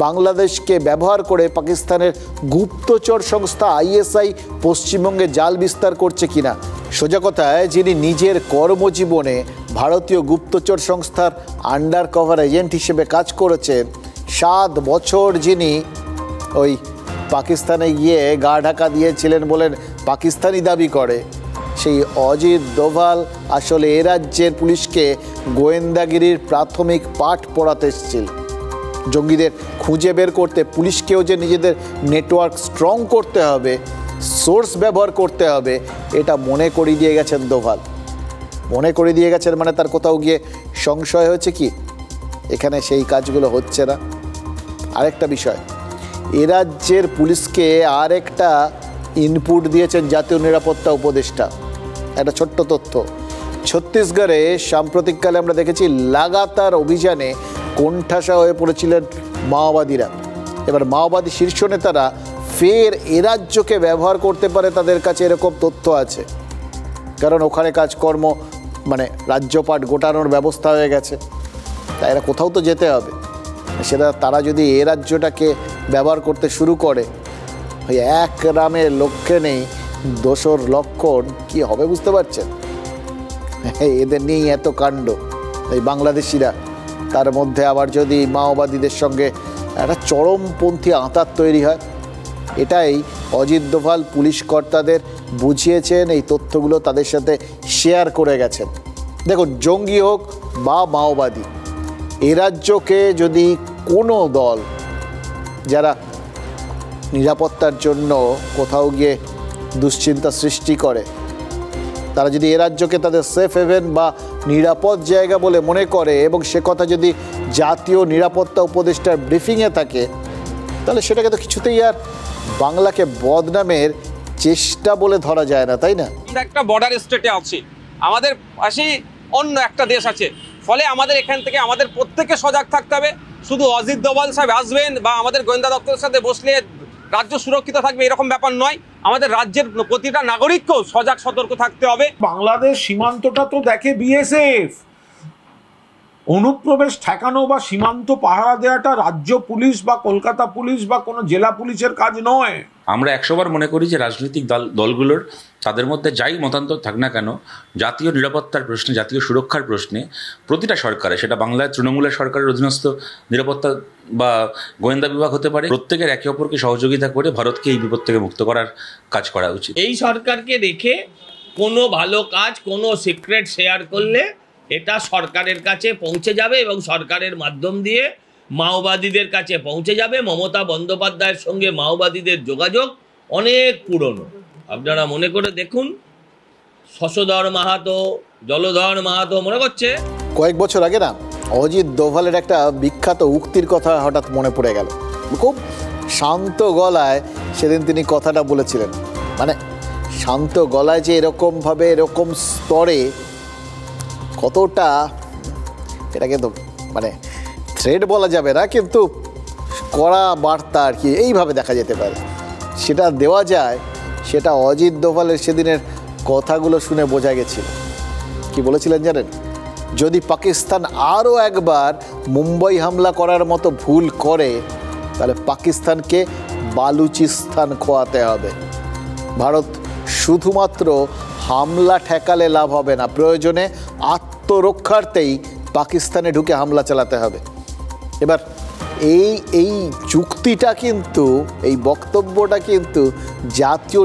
বাংলাদেশকে ব্যবহার করে পাকিস্তানের গুপ্তচর সংস্থা আইএসআই পশ্চিমবঙ্গে জাল বিস্তার করছে কিনা। সোজা কথায়, যিনি নিজের কর্মজীবনে ভারতীয় গুপ্তচর সংস্থার আন্ডার কভার এজেন্ট হিসেবে কাজ করেছেন, 7 বছর যিনি ওই পাকিস্তানে গিয়ে গা ঢাকা দিয়েছিলেন বলেন পাকিস্তানি দাবি করে, সেই অজিত দোভাল আসলে এ রাজ্যের পুলিশকে গোয়েন্দাগিরির প্রাথমিক পাঠ পড়াতে এসেছিল। জঙ্গিদের খুঁজে বের করতে পুলিশকেও যে নিজেদের নেটওয়ার্ক স্ট্রং করতে হবে, সোর্স ব্যবহার করতে হবে, এটা মনে করিয়ে দিয়ে গেছেন দোভাল। মনে করিয়ে দিয়ে গেছেন মানে তার কোথাও গিয়ে সংশয় হয়েছে কি এখানে সেই কাজগুলো হচ্ছে না। আরেকটা বিষয়, এ রাজ্যের পুলিশকে আরেকটা ইনপুট দিয়েছেন জাতীয় নিরাপত্তা উপদেষ্টা। একটা ছোট্ট তথ্য, ছত্তিশগড়ে সাম্প্রতিককালে আমরা দেখেছি লাগাতার অভিযানে কোণঠাসা হয়ে পড়েছিলেন মাওবাদীরা। এবার মাওবাদী শীর্ষ নেতারা ফের এ রাজ্যকে ব্যবহার করতে পারে, তাদের কাছে এরকম তথ্য আছে, কারণ ওখানে কাজকর্ম মানে রাজ্যপাট গোটানোর ব্যবস্থা হয়ে গেছে, তাই এরা কোথাও তো যেতে হবে। সেটা তারা যদি এ রাজ্যটাকে ব্যবহার করতে শুরু করে, ওই এক রামের লক্ষ্যে নেই দোসর লক্ষণ কি হবে বুঝতে পারছেন? এদের নিয়েই এত কাণ্ড। এই বাংলাদেশিরা, তার মধ্যে আবার যদি মাওবাদীদের সঙ্গে একটা চরমপন্থী আঁতাত তৈরি হয়, এটাই অজিত দোভাল পুলিশ কর্তাদের বুঝিয়েছেন, এই তথ্যগুলো তাদের সাথে শেয়ার করে গেছেন। দেখুন, জঙ্গি হোক বা মাওবাদী, এ রাজ্যকে যদি কোনো দল যারা নিরাপত্তার জন্য কোথাও গিয়ে দুশ্চিন্তা সৃষ্টি করে। তারা যদি এ রাজ্যকে তাদের সেফ হেভেন বা নিরাপদ জায়গা বলে মনে করে এবং সে কথা যদি জাতীয় নিরাপত্তা উপদেষ্টার ব্রিফিংয়ে থাকে, তাহলে সেটাকে তো কিছুতেই আর বাংলাকে বদনামের চেষ্টা বলে ধরা যায় না, তাই না? আমরা একটা বর্ডার স্টেটে আছি, আমাদের পাশেই অন্য একটা দেশ আছে, ফলে আমাদের এখান থেকে আমাদের প্রত্যেকে সজাগ থাকতে হবে। শুধু অজিত দোভাল সাহেব আসবেন বা আমাদের গোয়েন্দা দপ্তরের সাথে বসলে রাজ্য সুরক্ষিত থাকবে এরকম ব্যাপার নয়। আমাদের রাজ্যের প্রতিটা নাগরিককেও সজাগ সতর্ক থাকতে হবে। বাংলাদেশ সীমান্তটা তো দেখে বিএসএফ। অনুপ্রবেশ ঠেকানো বা সীমান্ত পাহারা দেওয়াটা রাজ্য পুলিশ বা কলকাতা পুলিশ বা কোনো জেলা পুলিশের কাজ নয়। আমরা 100 বার মনে করি যে রাজনৈতিক দলগুলোর তাদের মধ্যে যাই মতান্তর থাক না কেন, জাতীয় নিরাপত্তার প্রশ্নে, জাতীয় সুরক্ষার প্রশ্নে প্রতিটা সরকারে, সেটা বাংলায় তৃণমূলের সরকারের অধীনস্থ নিরাপত্তা বা গোয়েন্দা বিভাগ হতে পারে, প্রত্যেকের একে অপরকে সহযোগিতা করে ভারতকে এই বিপদ থেকে মুক্ত করার কাজ করা উচিত। এই সরকারকে রেখে কোনো ভালো কাজ, কোনো সিক্রেট শেয়ার করলে এটা সরকারের কাছে পৌঁছে যাবে এবং সরকারের মাধ্যম দিয়ে মাওবাদীদের কাছে পৌঁছে যাবে। মমতা বন্দ্যোপাধ্যায়ের সঙ্গে মাওবাদীদের যোগাযোগ অনেক পুরনো। আপনারা মনে করে দেখুন, শশধর মাহাতো, জলধর মাহাতো, মনে করছে কয়েক বছর আগে না অজিত দোভালের একটা বিখ্যাত উক্তির কথা হঠাৎ মনে পড়ে গেল। খুব শান্ত গলায় সেদিন তিনি কথাটা বলেছিলেন। মানে শান্ত গলায় যে এরকমভাবে এরকম স্তরে কতটা, এটাকে তো মানে থ্রেড বলা যাবে না, কিন্তু কড়া বার্তা আর কি এইভাবে দেখা যেতে পারে, সেটা দেওয়া যায়, সেটা অজিত দোভালের সেদিনের কথাগুলো শুনে বোঝা গেছিল। কি বলেছিলেন জানেন? যদি পাকিস্তান আরও একবার মুম্বাই হামলা করার মতো ভুল করে, তাহলে পাকিস্তানকে বালুচিস্তান খোয়াতে হবে। ভারত শুধুমাত্র হামলা ঠেকালে লাভ হবে না, প্রয়োজনে আত্মরক্ষার্থেই পাকিস্তানে ঢুকে হামলা চালাতে হবে। এবার এই চুক্তিটা কিন্তু, এই বক্তব্যটা কিন্তু জাতীয়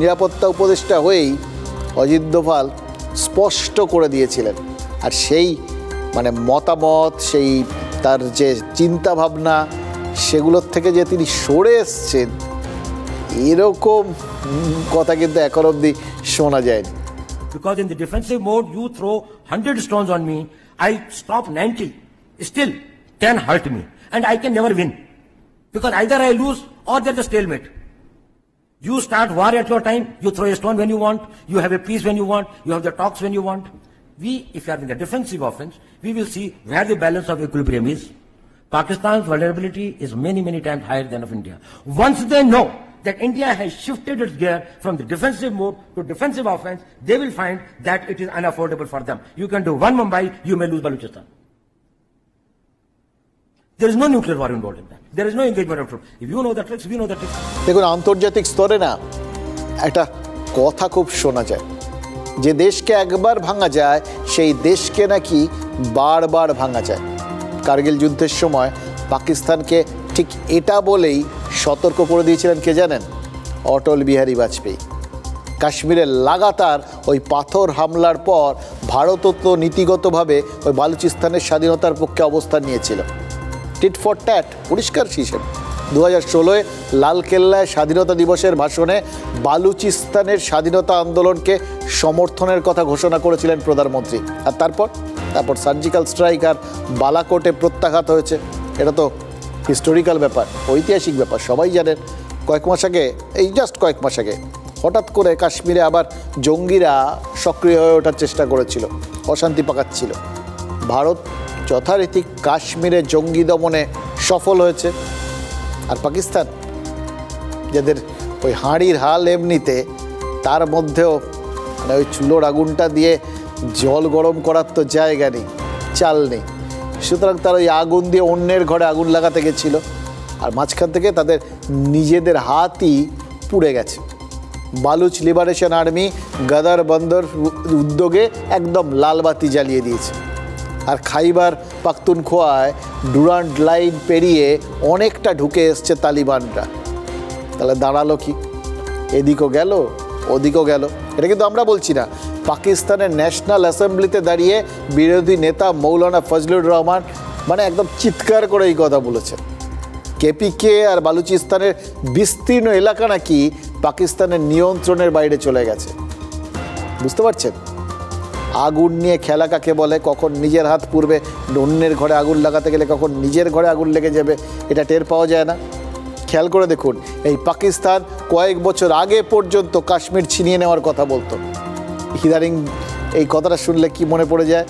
নিরাপত্তা উপদেষ্টা হয়েই অজিত দোভাল স্পষ্ট করে দিয়েছিলেন। আর সেই মানে মতামত, সেই তার যে চিন্তা ভাবনা, সেগুলোর থেকে যে তিনি সরে এসছেন, এরকম কথা কিন্তু এখন অবধি শোনা যায়নি। Because in the defensive mode, you throw 100 stones on me, I stop 90. Still, 10 hurt me. And I can never win. Because either I lose or there's a stalemate. You start war at your time, you throw a stone when you want, you have a peace when you want, you have the talks when you want. We, if you are in the defensive offense, we will see where the balance of equilibrium is. Pakistan's vulnerability is many, many times higher than of India. Once they know that India has shifted its gear from the defensive mode to defensive offense, they will find that it is unaffordable for them. You can do one Mumbai, you may lose Balochistan. There is no nuclear war involved in that. There is no engagement of troops. If you know the tricks, we know the tricks. দেখুন, আন্তর্জাতিক স্তরে না একটা কথা খুব শোনা যায়, যে দেশকে একবার ভাঙা যায় সেই দেশকে নাকি বারবার ভাঙা যায়। কার্গিল যুদ্ধের সময় পাকিস্তানকে ঠিক এটা বলেই সতর্ক করে দিয়েছিলেন কে জানেন? অটল বিহারী বাজপেয়ী। কাশ্মীরের লাগাতার ওই পাথর হামলার পর ভারতও তো নীতিগতভাবে ওই বালুচিস্তানের স্বাধীনতার পক্ষে অবস্থান নিয়েছিল। টিট ফর ট্যাট, পরিষ্কার হিসেবে 2016 লালকেল্লায় স্বাধীনতা দিবসের ভাষণে বালুচিস্তানের স্বাধীনতা আন্দোলনকে সমর্থনের কথা ঘোষণা করেছিলেন প্রধানমন্ত্রী। আর তারপর সার্জিক্যাল স্ট্রাইক আর বালাকোটে প্রত্যাঘাত হয়েছে। এটা তো হিস্টোরিক্যাল ব্যাপার, ঐতিহাসিক ব্যাপার, সবাই জানেন। কয়েক মাস আগে হঠাৎ করে কাশ্মীরে আবার জঙ্গিরা সক্রিয় হয়ে ওঠার চেষ্টা করেছিল, অশান্তি পাকাচ্ছিল। ভারত যথারীতি কাশ্মীরে জঙ্গি দমনে সফল হয়েছে। আর পাকিস্তান, যাদের ওই হাঁড়ির হাল এমনিতে, তার মধ্যেও মানে ওই চুলোর আগুনটা দিয়ে জল গরম করার তো জায়গা নেই, চাল নেই, সুতরাং তারা ওই আগুন দিয়ে অন্যের ঘরে আগুন লাগাতে গেছিল। আর মাঝখান থেকে তাদের নিজেদের হাতই পুড়ে গেছে। বালুচ লিবারেশন আর্মি গাদার বন্দর উদ্যোগে একদম লালবাতি জ্বালিয়ে দিয়েছে। আর খাইবার পাখতুনখোয়ায় ডুরান্ড লাইন পেরিয়ে অনেকটা ঢুকে এসছে তালিবানরা। তাহলে দাঁড়ালো কি? এদিকও গেল, ওদিকও গেল। এটা কিন্তু আমরা বলছি না, পাকিস্তানের ন্যাশনাল অ্যাসেম্বলিতে দাঁড়িয়ে বিরোধী নেতা মৌলানা ফজলুর রহমান মানে একদম চিৎকার করে এই কথা বলেছেন। কেপিকে আর বালুচিস্তানের বিস্তীর্ণ এলাকা নাকি পাকিস্তানের নিয়ন্ত্রণের বাইরে চলে গেছে। বুঝতে পারছেন আগুন নিয়ে খেলা কাকে বলে? কখন নিজের হাত পুড়বে, অন্যের ঘরে আগুন লাগাতে গেলে কখন নিজের ঘরে আগুন লেগে যাবে এটা টের পাওয়া যায় না। খেয়াল করে দেখুন, এই পাকিস্তান কয়েক বছর আগে পর্যন্ত কাশ্মীর ছিনিয়ে নেওয়ার কথা বলতো। ইদানিং এই কথাটা শুনলে কি মনে পড়ে যায়?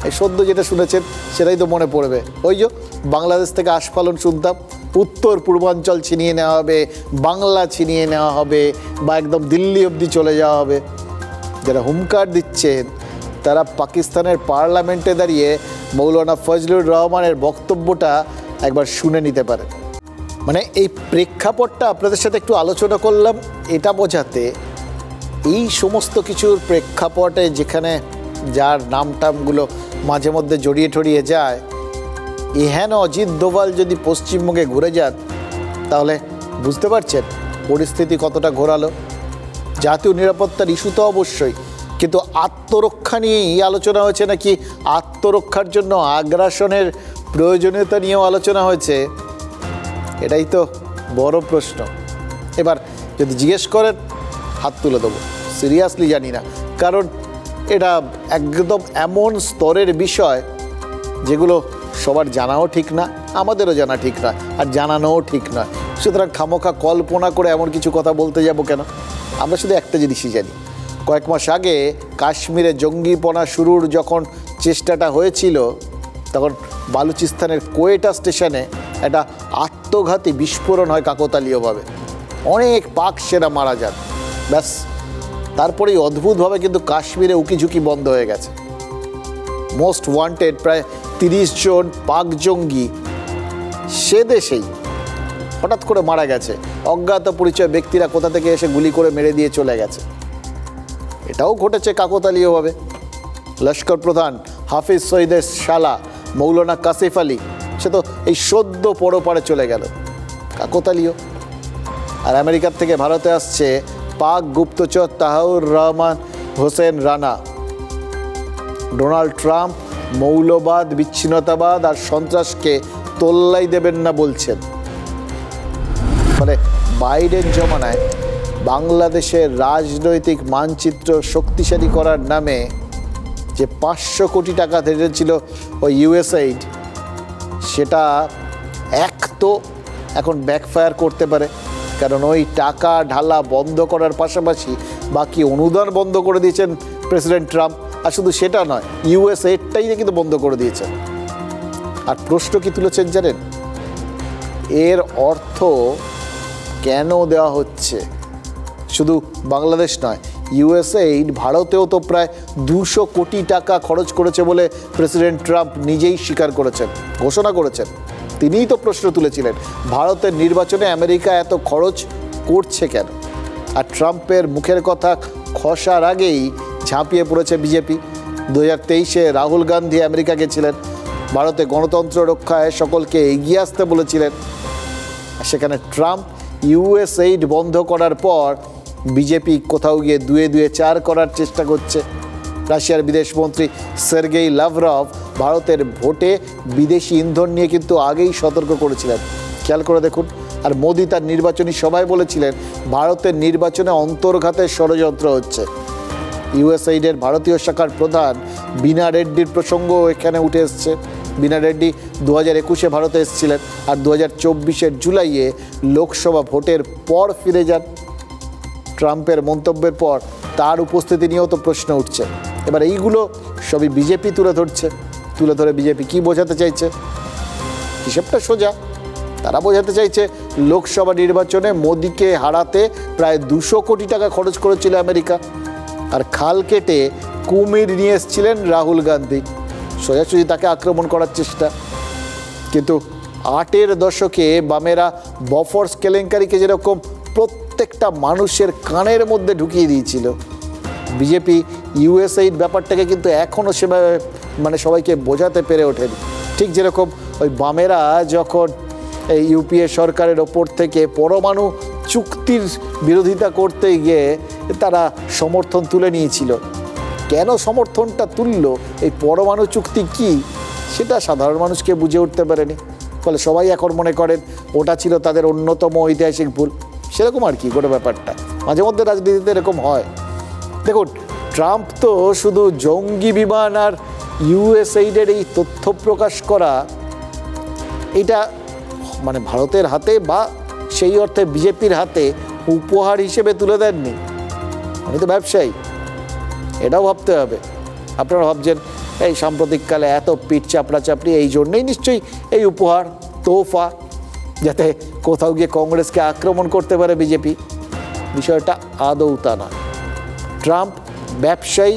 এই সদ্য যেটা শুনেছেন সেটাই তো মনে পড়বে। ওই যে বাংলাদেশ থেকে আস্ফালন শুনতাম, উত্তর পূর্বাঞ্চল ছিনিয়ে নেওয়া হবে, বাংলা ছিনিয়ে নেওয়া হবে, বা একদম দিল্লি অবধি চলে যাওয়া হবে। যারা হুমকার দিচ্ছেন তারা পাকিস্তানের পার্লামেন্টে দাঁড়িয়ে মৌলানা ফজলুর রহমানের বক্তব্যটা একবার শুনে নিতে পারেন। মানে এই প্রেক্ষাপটটা আপনাদের সাথে একটু আলোচনা করলাম এটা বোঝাতে, এই সমস্ত কিছুর প্রেক্ষাপটে যেখানে যার নামটামগুলো মাঝে মধ্যে জড়িয়ে টড়িয়ে যায়, এহেন অজিত দোভাল যদি পশ্চিমবঙ্গে ঘুরে যান তাহলে বুঝতে পারছেন পরিস্থিতি কতটা ঘোরালো। জাতীয় নিরাপত্তার ইস্যু তো অবশ্যই, কিন্তু আত্মরক্ষা নিয়েই আলোচনা হয়েছে নাকি আত্মরক্ষার জন্য আগ্রাসনের প্রয়োজনীয়তা নিয়েও আলোচনা হয়েছে? এটাই তো বড় প্রশ্ন। এবার যদি জিজ্ঞেস করেন হাত তুলে দেবো, সিরিয়াসলি জানি না, কারণ এটা একদম এমন স্তরের বিষয় যেগুলো সবার জানাও ঠিক না, আমাদেরও জানা ঠিক না, আর জানানোও ঠিক নয়। সুতরাং খামোখা কল্পনা করে এমন কিছু কথা বলতে যাব কেন? আমরা শুধু একটা জিনিসই জানি, কয়েক মাস আগে কাশ্মীরে জঙ্গিপনা শুরুর যখন চেষ্টাটা হয়েছিল তখন বালুচিস্তানের কোয়েটা স্টেশনে একটা আত্মঘাতী বিস্ফোরণ হয় কাকতালীয়ভাবে, অনেক পাক সেনা মারা যান। ব্যাস, তারপরেই অদ্ভুতভাবে কিন্তু কাশ্মীরে উকিঝুঁকি বন্ধ হয়ে গেছে। মোস্ট ওয়ান্টেড প্রায় 30 জন পাক জঙ্গি সে দেশেই হঠাৎ করে মারা গেছে। অজ্ঞাত পরিচয় ব্যক্তিরা কোথা থেকে এসে গুলি করে মেরে দিয়ে চলে গেছে। এটাও ঘটেছে কাকতালীয়ভাবে। লস্কর প্রধান হাফিজ সঈদের শালা মৌলানা কাসিফ আলী সে তো এই সদ্য পরপারে চলে গেল, কাকতালীয়। আর আমেরিকার থেকে ভারতে আসছে পাক গুপ্তচর তাহাউর রহমান হোসেন রানা। ডোনাল্ড ট্রাম্প মৌলবাদ, বিচ্ছিন্নতাবাদ আর সন্ত্রাসকে তোল্লাই দেবেন না বলছেন। ফলে বাইডেন জমানায় বাংলাদেশের রাজনৈতিক মানচিত্র শক্তিশালী করার নামে যে 500 কোটি টাকা ধরেছিল ওই ইউএসএইড, সেটা এক তো এখন ব্যাকফায়ার করতে পারে, কারণ ওই টাকা ঢালা বন্ধ করার পাশাপাশি বাকি অনুদান বন্ধ করে দিয়েছেন প্রেসিডেন্ট ট্রাম্প। আর শুধু সেটা নয়, ইউএসএইডটাই কিন্তু বন্ধ করে দিয়েছেন। আর প্রশ্ন কি তুলেছেন জানেন? এর অর্থ কেন দেওয়া হচ্ছে? শুধু বাংলাদেশ নয়, ইউএসএইড ভারতেও তো প্রায় 200 কোটি টাকা খরচ করেছে বলে প্রেসিডেন্ট ট্রাম্প নিজেই স্বীকার করেছেন, ঘোষণা করেছেন। তিনিই তো প্রশ্ন তুলেছিলেন ভারতের নির্বাচনে আমেরিকা এত খরচ করছে কেন? আর ট্রাম্পের মুখের কথা খসার আগেই ঝাঁপিয়ে পড়েছে বিজেপি। 2023-এ রাহুল গান্ধী আমেরিকা গেছিলেন, ভারতে গণতন্ত্র রক্ষায় সকলকে এগিয়ে আসতে বলেছিলেন। সেখানে ট্রাম্প ইউএসএইড বন্ধ করার পর বিজেপি কোথাও গিয়ে 2-4 করার চেষ্টা করছে। রাশিয়ার বিদেশমন্ত্রী সার্গেই লাভরভ ভারতের ভোটে বিদেশি ইন্ধন নিয়ে কিন্তু আগেই সতর্ক করেছিলেন, খেয়াল করে দেখুন। আর মোদি তার নির্বাচনী সভায় বলেছিলেন ভারতের নির্বাচনে অন্তর্ঘাতের ষড়যন্ত্র হচ্ছে। ইউএসএইডের ভারতীয় শাখার প্রধান বীণা রেড্ডির প্রসঙ্গ এখানে উঠে এসছে। বীণা রেড্ডি 2021-এ ভারতে এসেছিলেন আর 2024-এর জুলাইয়ে লোকসভা ভোটের পর ফিরে যান। ট্রাম্পের মন্তব্যের পর তার উপস্থিতি নিয়েও তো প্রশ্ন উঠছে। এবার এইগুলো সবই বিজেপি তুলে ধরছে। তুলে ধরে বিজেপি কি বোঝাতে চাইছে? হিসেবটা সোজা, তারা বোঝাতে চাইছে লোকসভা নির্বাচনে মোদিকে হারাতে প্রায় 200 কোটি টাকা খরচ করেছিল আমেরিকা, আর খাল কেটে কুমির নিয়ে এসেছিলেন রাহুল গান্ধী, সোজাসুজি তাকে আক্রমণ করার চেষ্টা। কিন্তু 8-এর দশকে বামেরা বফর্স কেলেঙ্কারিকে যেরকম প্রত্যেকটা মানুষের কানের মধ্যে ঢুকিয়ে দিয়েছিল, বিজেপি ইউএসএইড ব্যাপারটাকে কিন্তু এখনও সেভাবে সবাইকে বোঝাতে পেরে ওঠেনি। ঠিক যেরকম ওই বামেরা যখন এই ইউপিএ সরকারের ওপর থেকে পরমাণু চুক্তির বিরোধিতা করতে গিয়ে তারা সমর্থন তুলে নিয়েছিল। কেন সমর্থনটা তুললো, এই পরমাণু চুক্তি কি, সেটা সাধারণ মানুষকে বুঝে উঠতে পারেনি। ফলে সবাই এখন মনে করেন ওটা ছিল তাদের অন্যতম ঐতিহাসিক ভুল। সেরকম আর কি গোটা ব্যাপারটা। মাঝে মধ্যে রাজনীতিতে এরকম হয়। দেখুন, ট্রাম্প তো শুধু জঙ্গি বিমান আর ইউএসএইডের এই তথ্য প্রকাশ করা, এটা মানে ভারতের হাতে বা সেই অর্থে বিজেপির হাতে উপহার হিসেবে তুলে দেননি, উনি তো ব্যবসায়ী, এটাও ভাবতে হবে। আপনারা ভাবছেন এই সাম্প্রতিককালে এত পিঠ চাপড়াচাপড়ি, এই জন্যই নিশ্চয়ই এই উপহার, তোহফা, যাতে কোথাও গিয়ে কংগ্রেসকে আক্রমণ করতে পারে বিজেপি। বিষয়টা আদৌ তা নয়। ট্রাম্প ব্যবসায়ী,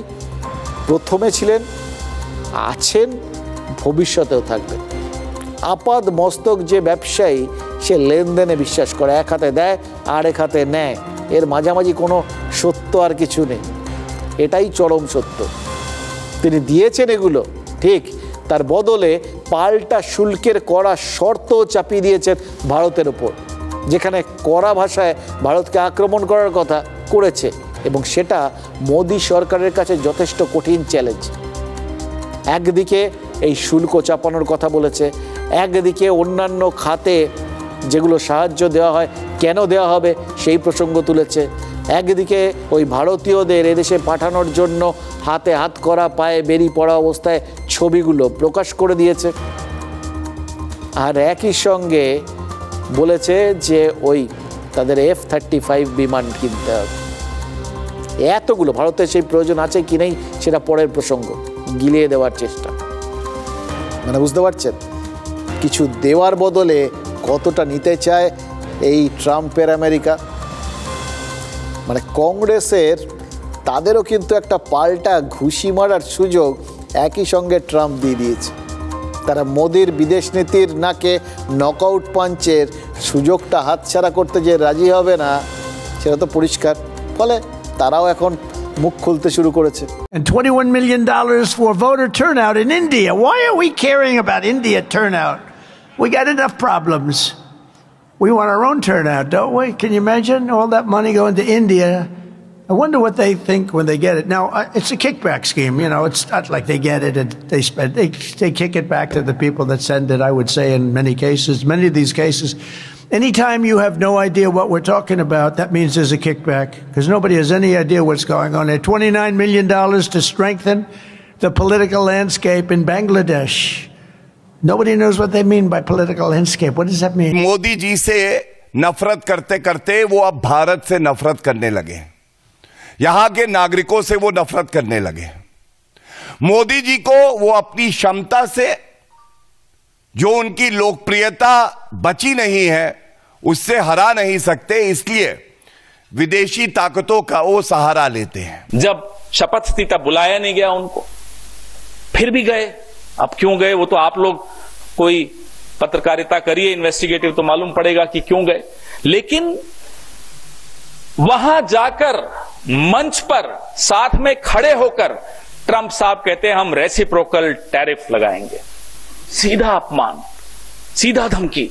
প্রথমে ছিলেন, আছেন, ভবিষ্যতেও থাকবেন। আপাদ মস্তক যে ব্যবসায়ী, সে লেনদেনে বিশ্বাস করে, এক হাতে দেয় আর এক হাতে নেয়, এর মাঝামাঝি কোনো সত্য আর কিছু নেই, এটাই চরম সত্য। তিনি দিয়েছেন এগুলো ঠিক, তার বদলে পাল্টা শুল্কের কড়া শর্ত চাপিয়ে দিয়েছেন ভারতের ওপর, যেখানে কড়া ভাষায় ভারতকে আক্রমণ করার কথা করেছে, এবং সেটা মোদি সরকারের কাছে যথেষ্ট কঠিন চ্যালেঞ্জ। একদিকে এই শুল্ক চাপানোর কথা বলেছে, একদিকে অন্যান্য খাতে যেগুলো সাহায্য দেওয়া হয় কেন দেওয়া হবে সেই প্রসঙ্গ তুলেছে, একদিকে ওই ভারতীয়দের এদেশে পাঠানোর জন্য হাতে হাত করা, পায়ে বেরিয়ে পড়া অবস্থায় ছবিগুলো প্রকাশ করে দিয়েছে, আর একই সঙ্গে বলেছে যে ওই তাদের F-35 বিমান কিনতে হবে। এতগুলো ভারতের সেই প্রয়োজন আছে কি নেই সেটা পরের প্রসঙ্গ, গিলিয়ে দেওয়ার চেষ্টা। মানে বুঝতে পারছেন, কিছু দেওয়ার বদলে কতটা নিতে চায় এই ট্রাম্পের আমেরিকা। মানে কংগ্রেসের তাদেরও কিন্তু একটা পাল্টা ঘুষি মারার সুযোগ একই সঙ্গে ট্রাম্প দিয়ে দিয়েছে। তারা মোদির বিদেশ নীতির নাকে নকআউট পাঞ্চের সুযোগটা হাতছাড়া করতে যে রাজি হবে না, সেটা তো পরিষ্কার। ফলে তারাও এখন মুখ খুলতে শুরু করেছে। And $21 million for voter turnout in India. Why are we caring about India turnout? We got enough problems. We want our own turnout, don't we? Can you imagine all that money going to India? I wonder what they think when they get it. Now, it's a kickback scheme. You know, it's not like they get it and they spend. They kick it back to the people that send it, I would say, in many cases. Many of these cases, anytime you have no idea what we're talking about, that means there's a kickback, because nobody has any idea what's going on there. $29 million to strengthen the political landscape in Bangladesh. Nobody knows what they mean by political landscape. What does that mean? Modi ji से नफरत करते करते वो अब भारत से नफरत करने लगे, यहां के नागरिकों से वो नफरत करने लगे। मोदी जी को वो अपनी क्षमता से, जो उनकी लोकप्रियता बची नहीं है, उससे हरा नहीं सकते, इसलिए विदेशी ताकतों का वो सहारा लेते हैं। जब शपथ थी तब बुलाया नहीं गया उनको, फिर भी गए। अब क्यों गए वो तो आप लोग कोई पत्रकारिता करिए इन्वेस्टिगेटिव, तो मालूम पड़ेगा कि क्यों गए। लेकिन वहां जाकर मंच पर साथ में खड़े होकर ट्रंप साहब कहते हैं हम रेसिप्रोकल टैरिफ लगाएंगे। सीधा अपमान, सीधा धमकी,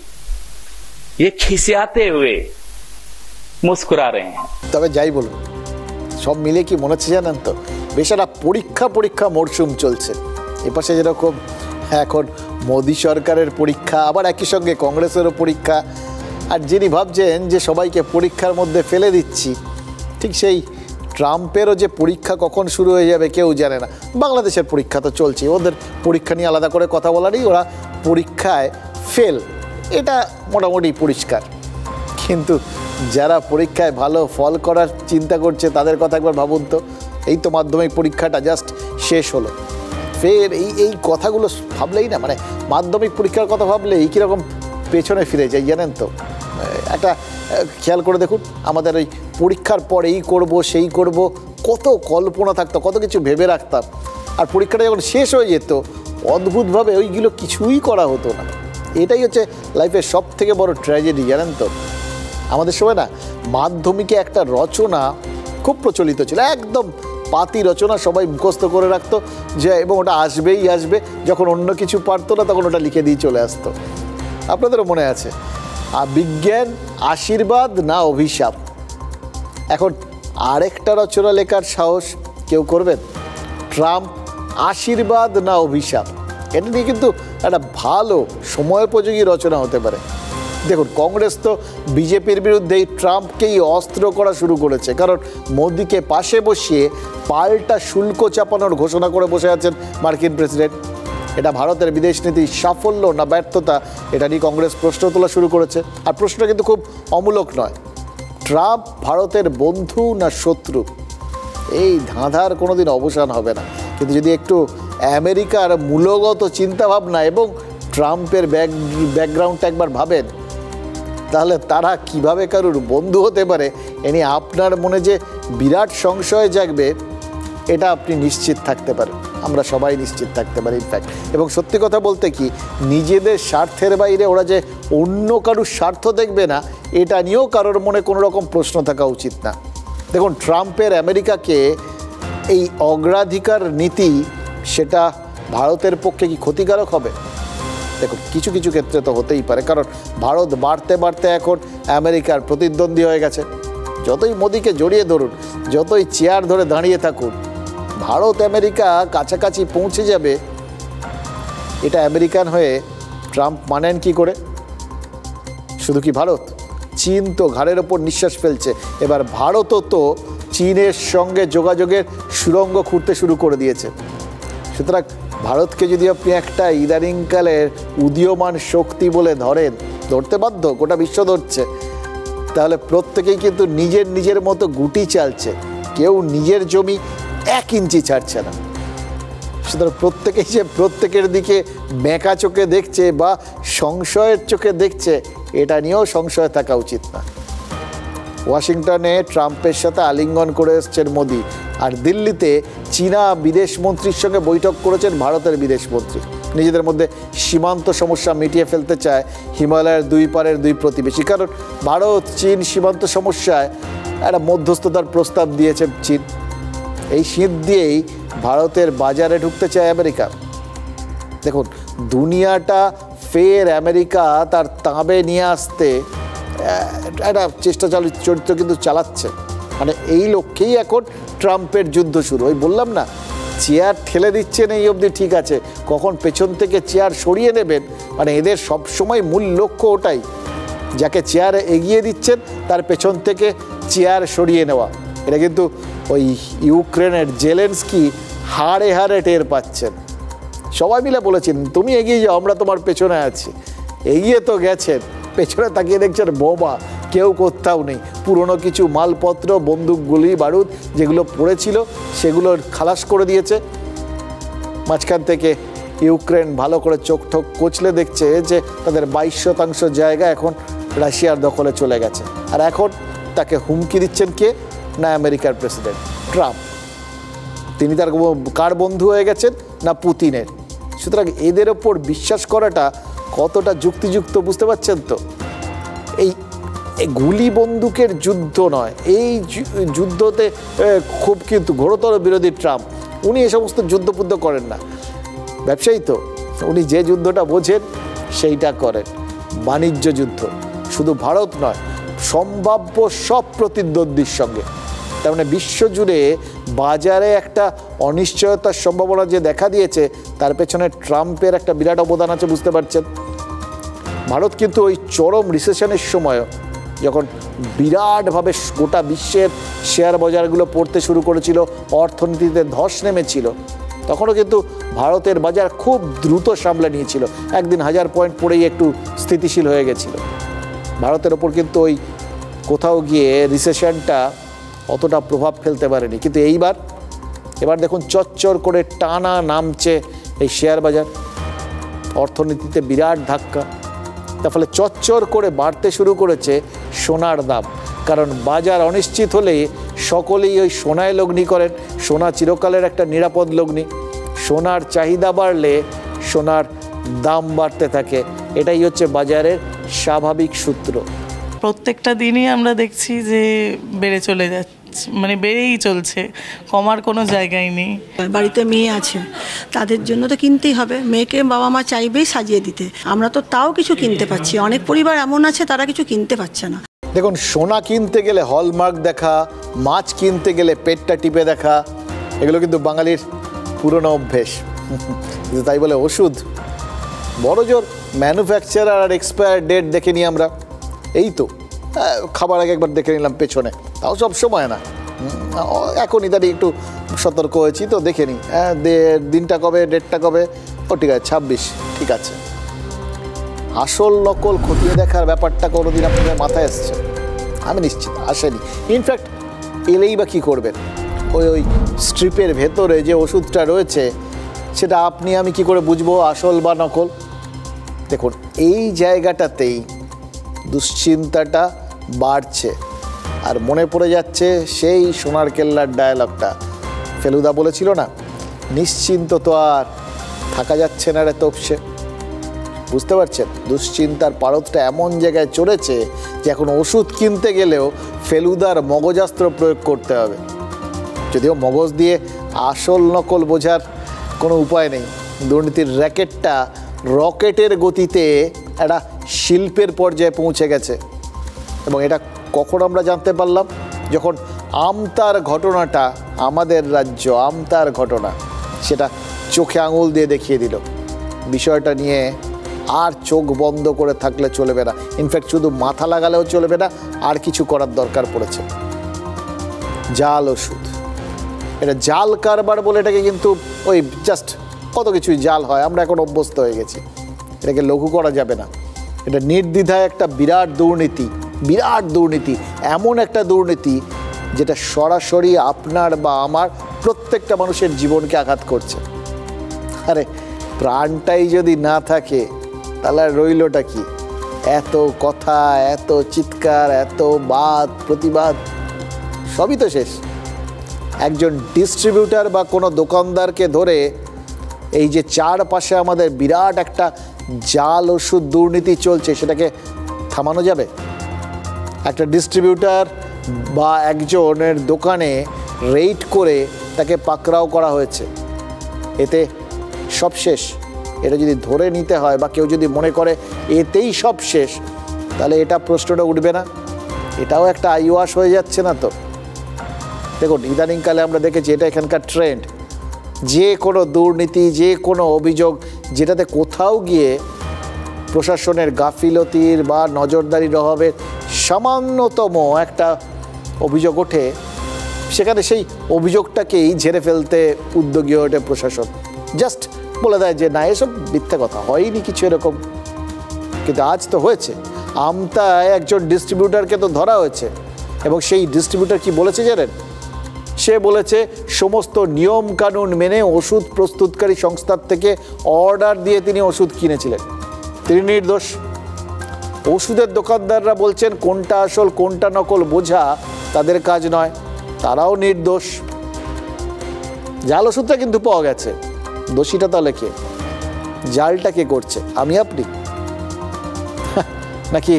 ये खिसियाते हुए मुस्कुरा रहे हैं। তবে যাই বলুন, সব মিলে কি মনে হচ্ছে জানেন তো, বেশ একটা পরীক্ষা মরশুম চলছে। এপাশে যেরকম এখন মোদি সরকারের পরীক্ষা, আবার একই সঙ্গে কংগ্রেসেরও পরীক্ষা, আর যিনি ভাবছেন যে সবাইকে পরীক্ষার মধ্যে ফেলে দিচ্ছি, ঠিক সেই ট্রাম্পেরও যে পরীক্ষা কখন শুরু হয়ে যাবে কেউ জানে না। বাংলাদেশের পরীক্ষা তো চলছে, ওদের পরীক্ষা নিয়ে আলাদা করে কথা বলারই, ওরা পরীক্ষায় ফেল, এটা মোটামুটি পরিষ্কার। কিন্তু যারা পরীক্ষায় ভালো ফল করার চিন্তা করছে তাদের কথা একবার ভাবুন তো। এই তো মাধ্যমিক পরীক্ষাটা জাস্ট শেষ হলো, ফের এই কথাগুলো ভাবলেই না, মানে মাধ্যমিক পরীক্ষার কথা ভাবলেই কীরকম পেছনে ফিরে যায় জানেন তো। একটা খেয়াল করে দেখুন, আমাদের ওই পরীক্ষার পর এই করব সেই করব, কত কল্পনা থাকতো, কত কিছু ভেবে রাখতাম, আর পরীক্ষাটা যখন শেষ হয়ে যেত অদ্ভুতভাবে ওইগুলো কিছুই করা হতো না। এটাই হচ্ছে লাইফের সব থেকে বড় ট্র্যাজেডি জানেন তো। আমাদের সময় না মাধ্যমিকে একটা রচনা খুব প্রচলিত ছিল, একদম পাতি রচনা, সবাই মুখস্থ করে রাখতো যে, এবং ওটা আসবেই আসবে, যখন অন্য কিছু পারতো না তখন ওটা লিখে দিয়ে চলে আসতো। আপনাদেরও মনে আছে, আর বিজ্ঞান আশীর্বাদ না অভিশাপ। এখন আরেকটা রচনা লেখার সাহস কেউ করবেন? ট্রাম্প আশীর্বাদ না অভিশাপ, এটা নিয়ে কিন্তু একটা ভালো সময়োপযোগী রচনা হতে পারে। দেখুন, কংগ্রেস তো বিজেপির বিরুদ্ধেই ট্রাম্পকেই অস্ত্র করা শুরু করেছে, কারণ মোদিকে পাশে বসিয়ে পাল্টা শুল্ক চাপানোর ঘোষণা করে বসে আছেন মার্কিন প্রেসিডেন্ট। এটা ভারতের বিদেশ নীতির সাফল্য না ব্যর্থতা, এটা নিয়ে কংগ্রেস প্রশ্ন তোলা শুরু করেছে। আর প্রশ্নটা কিন্তু খুব অমূলক নয়, ট্রাম্প ভারতের বন্ধু না শত্রু, এই ধাঁধার কোনোদিন অবসান হবে না। কিন্তু যদি একটু আমেরিকার মূলগত চিন্তাভাবনা এবং ট্রাম্পের ব্যাকগ্রাউন্ডটা একবার ভাবেন, তাহলে তারা কিভাবে কারুর বন্ধু হতে পারে এ নিয়ে আপনার মনে যে বিরাট সংশয় জাগবে, এটা আপনি নিশ্চিত থাকতে পারেন, আমরা সবাই নিশ্চিত থাকতে পারি ইনফ্যাক্ট। এবং সত্যি কথা বলতে কি, নিজেদের স্বার্থের বাইরে ওরা যে অন্য কারুর স্বার্থ দেখবে না, এটা নিয়েও কারোর মনে কোনো রকম প্রশ্ন থাকা উচিত না। দেখুন, ট্রাম্পের আমেরিকাকে এই অগ্রাধিকার নীতি, সেটা ভারতের পক্ষে কি ক্ষতিকারক হবে? দেখুন, কিছু কিছু ক্ষেত্রে তো হতেই পারে, কারণ ভারত বাড়তে বাড়তে এখন আমেরিকার প্রতিদ্বন্দ্বী হয়ে গেছে। যতই মোদিকে জড়িয়ে ধরুন, যতই চেয়ার ধরে দাঁড়িয়ে থাকুন, ভারত আমেরিকা কাছাকাছি পৌঁছে যাবে, এটা আমেরিকান হয়ে ট্রাম্প মানেন কি করে? শুধু কি ভারত, চীন তো ঘাড়ের ওপর নিঃশ্বাস ফেলছে। এবার ভারতও তো চীনের সঙ্গে যোগাযোগের সুড়ঙ্গ খুঁড়তে শুরু করে দিয়েছে। সুতরাং ভারতকে যদি আপনি একটা ইদানিংকালের উদীয়মান শক্তি বলে ধরতে বাধ্য, গোটা বিশ্ব ধরছে, তাহলে প্রত্যেকেই কিন্তু নিজের মতো গুটি চালছে, কেউ নিজের জমি 1 ইঞ্চি ছাড়ছে না। সুতরাং প্রত্যেকেই যে প্রত্যেকের দিকে বেঁকা চোখে দেখছে বা সংশয়ের চোখে দেখছে, এটা নিয়েও সংশয় থাকা উচিত না। ওয়াশিংটনে ট্রাম্পের সাথে আলিঙ্গন করে এসছেন মোদি, আর দিল্লিতে চীনা বিদেশমন্ত্রীর সঙ্গে বৈঠক করেছেন ভারতের বিদেশমন্ত্রী। নিজেদের মধ্যে সীমান্ত সমস্যা মিটিয়ে ফেলতে চায় হিমালয়ের 2 পারের 2 প্রতিবেশী, কারণ ভারত চীন সীমান্ত সমস্যায় একটা মধ্যস্থতার প্রস্তাব দিয়েছে চীন। এই শীত দিয়েই ভারতের বাজারে ঢুকতে চায় আমেরিকা। দেখুন, দুনিয়াটা ফের আমেরিকা তার তাঁবে নিয়ে আসতে একটা চরিত্র কিন্তু চালাচ্ছে, মানে এই লক্ষ্যেই এখন ট্রাম্পের যুদ্ধ শুরু। ওই বললাম না, চেয়ার ঠেলে দিচ্ছেন এই অবধি ঠিক আছে, কখন পেছন থেকে চেয়ার সরিয়ে নেবেন, মানে এদের সবসময় মূল লক্ষ্য ওটাই, যাকে চেয়ারে এগিয়ে দিচ্ছেন তার পেছন থেকে চেয়ার সরিয়ে নেওয়া। এটা কিন্তু ওই ইউক্রেনের জেলেনস্কি হাড়ে হাড়ে টের পাচ্ছেন। সবাই মিলে বলেছেন, তুমি এগিয়ে যাও, আমরা তোমার পেছনে আছি। এগিয়ে তো গেছেন, পেছনে তাকিয়ে দেখছেন বোবা, কেউ কোথাও নেই। পুরনো কিছু মালপত্র, বন্দুক, গুলি, বারুদ যেগুলো পড়েছিল সেগুলো খালাস করে দিয়েছে। মাঝখান থেকে ইউক্রেন ভালো করে চোখ ঠোক কচলে দেখছে যে তাদের 22% জায়গা এখন রাশিয়ার দখলে চলে গেছে। আর এখন তাকে হুমকি দিচ্ছেন কে? না আমেরিকার প্রেসিডেন্ট ট্রাম্প। তিনি তার কার বন্ধু হয়ে গেছেন? না পুতিনের। সুতরাং এদের ওপর বিশ্বাস করাটা কতটা যুক্তিযুক্ত বুঝতে পারছেন তো? এই গুলি বন্দুকের যুদ্ধ নয়, এই যুদ্ধতে খুব কিন্তু ঘোরতর বিরোধী ট্রাম্প। উনি এ সমস্ত যুদ্ধ করেন না, ব্যবসায়ী তো, উনি যে যুদ্ধটা বোঝেন সেইটা করেন, বাণিজ্য যুদ্ধ। শুধু ভারত নয়, সম্ভাব্য সব প্রতিদ্বন্দ্বীর সঙ্গে। তার মানে বিশ্বজুড়ে বাজারে একটা অনিশ্চয়তার সম্ভাবনা যে দেখা দিয়েছে, তার পেছনে ট্রাম্পের একটা বিরাট অবদান আছে, বুঝতে পারছেন। ভারত কিন্তু ওই চরম রিসেশনের সময়, যখন বিরাটভাবে গোটা বিশ্বের শেয়ার বাজারগুলো পড়তে শুরু করেছিল, অর্থনীতিতে ধস নেমেছিল, তখনও কিন্তু ভারতের বাজার খুব দ্রুত সামলে নিয়েছিল। একদিন 1000 পয়েন্ট পড়েই একটু স্থিতিশীল হয়ে গেছিল। ভারতের ওপর কিন্তু ওই কোথাও গিয়ে রিসেশনটা অতটা প্রভাব ফেলতে পারেনি। কিন্তু এবার দেখুন চচ্চর করে টানা নামছে এই শেয়ার বাজার, অর্থনীতিতে বিরাট ধাক্কা। তার ফলে চচ্চর করে বাড়তে শুরু করেছে সোনার দাম, কারণ বাজার অনিশ্চিত হলে সকলেই ওই সোনায় লগ্নি করেন। সোনা চিরকালের একটা নিরাপদ লগ্নি। সোনার চাহিদা বাড়লে সোনার দাম বাড়তে থাকে, এটাই হচ্ছে বাজারের স্বাভাবিক সূত্র। প্রত্যেকটা দিনই আমরা দেখছি যে বেড়ে চলে যাচ্ছে, মানে বেড়েই চলছে, কমার কোনো জায়গায় নেই। বাড়িতে মেয়ে আছে, তাদের জন্য তো কিনতেই হবে। মেয়েকে বাবা মা চাইবেই সাজিয়ে দিতে, আমরা তো তাও কিছু কিনতে পারছি। অনেক পরিবার এমন আছে তারা কিছু কিনতে পারছে না। দেখুন, সোনা কিনতে গেলে হলমার্ক দেখা, মাছ কিনতে গেলে পেটটা টিপে দেখা, এগুলো কিন্তু বাঙালির পুরনো অভ্যেস। তাই বলে ওষুধ বড় জোর ম্যানুফ্যাকচারার আর এক্সপায়ার ডেট দেখে নিই আমরা, এই তো খাবার আগে একবার দেখে নিলাম পেছনে, তাও সব সময় না, এখন ইদানি একটু সতর্ক হয়েছি তো দেখে নিই, দিনটা কবে, ডেটটা কবে, ও ঠিক আছে 26, ঠিক আছে। আসল নকল খতিয়ে দেখার ব্যাপারটা কোনোদিন আপনাদের মাথায় এসছে? আমি নিশ্চিত আসেনি। ইনফ্যাক্ট এলেই বা কী করবেন? ওই স্ট্রিপের ভেতরে যে ওষুধটা রয়েছে সেটা আপনি আমি কি করে বুঝবো আসল বা নকল? দেখুন, এই জায়গাটাতেই দুশ্চিন্তাটা বাড়ছে। আর মনে পড়ে যাচ্ছে সেই সোনার কেল্লার ডায়ালগটা, ফেলুদা বলেছিল না, নিশ্চিন্ত তো আর থাকা যাচ্ছে না রে তপসে। বুঝতে পারছেন, দুশ্চিন্তার পারদটা এমন জায়গায় চড়েছে যে এখন ওষুধ কিনতে গেলেও ফেলুদার মগজাস্ত্র প্রয়োগ করতে হবে। যদিও মগজ দিয়ে আসল নকল বোঝার কোনো উপায় নেই। দুর্নীতির র্যাকেটটা রকেটের গতিতে একটা শিল্পের পর্যায়ে পৌঁছে গেছে। এবং এটা কখন আমরা জানতে পারলাম? যখন আমতার ঘটনাটা, আমাদের রাজ্য আমতার ঘটনা, সেটা চোখে আঙুল দিয়ে দেখিয়ে দিল। বিষয়টা নিয়ে আর চোখ বন্ধ করে থাকলে চলবে না, ইনফ্যাক্ট শুধু মাথা লাগালেও চলবে না, আর কিছু করার দরকার পড়েছে। জাল ওষুধ, এটা জাল কারবার বলে এটাকে কিন্তু ওই জাস্ট কত কিছুই জাল হয়, আমরা এখন অভ্যস্ত হয়ে গেছি, এটাকে লঘু করা যাবে না। এটা নির্দ্বিধায় একটা বিরাট দুর্নীতি, বিরাট দুর্নীতি, এমন একটা দুর্নীতি যেটা সরাসরি আপনার বা আমার প্রত্যেকটা মানুষের জীবনকে আঘাত করছে। আরে প্রাণটাই যদি না থাকে তাহলে রইলটা কি? এত কথা, এত চিৎকার, এত বাদ প্রতিবাদ, সবই তো শেষ। একজন ডিস্ট্রিবিউটার বা কোনো দোকানদারকে ধরে এই যে চারপাশে আমাদের বিরাট একটা জাল ওষুধ দুর্নীতি চলছে, সেটাকে থামানো যাবে? একটা ডিস্ট্রিবিউটার বা একজনের দোকানে রেইড করে তাকে পাকড়াও করা হয়েছে, এতে সব শেষ? এটা যদি ধরে নিতে হয় বা কেউ যদি মনে করে এতেই সব শেষ, তাহলে এটা প্রশ্নটা উঠবে না? এটাও একটা আইওয়াশ হয়ে যাচ্ছে না তো? দেখুন, ইদানিংকালে আমরা দেখেছি, এটা এখানকার ট্রেন্ড, যে কোনো দুর্নীতি, যে কোনো অভিযোগ যেটাতে কোথাও গিয়ে প্রশাসনের গাফিলতির বা নজরদারির অভাবের সামান্যতম একটা অভিযোগ ওঠে, সেখানে সেই অভিযোগটাকেই ঝেড়ে ফেলতে উদ্যোগী হয়ে ওঠে প্রশাসন। জাস্ট বলে দেয় যে না, এসব মিথ্যা কথা, হয়নি কিছু এরকম। কিন্তু আজ তো হয়েছে। আমতায় একজন ডিস্ট্রিবিউটারকে তো ধরা হয়েছে, এবং সেই ডিস্ট্রিবিউটার কি বলেছে জানেন? সে বলেছে সমস্ত নিয়ম কানুন মেনে ওষুধ প্রস্তুতকারী সংস্থার থেকে অর্ডার দিয়ে তিনি ওষুধ কিনেছিলেন, তিনি নির্দোষ। ওষুধের দোকানদাররা বলছেন কোনটা আসল কোনটা নকল বোঝা তাদের কাজ নয়, তারাও নির্দোষ। জাল ওষুধটা কিন্তু পাওয়া গেছে, দোষীটা তাহলে কে? জালটা কে করছে? আমি আপনি? নাকি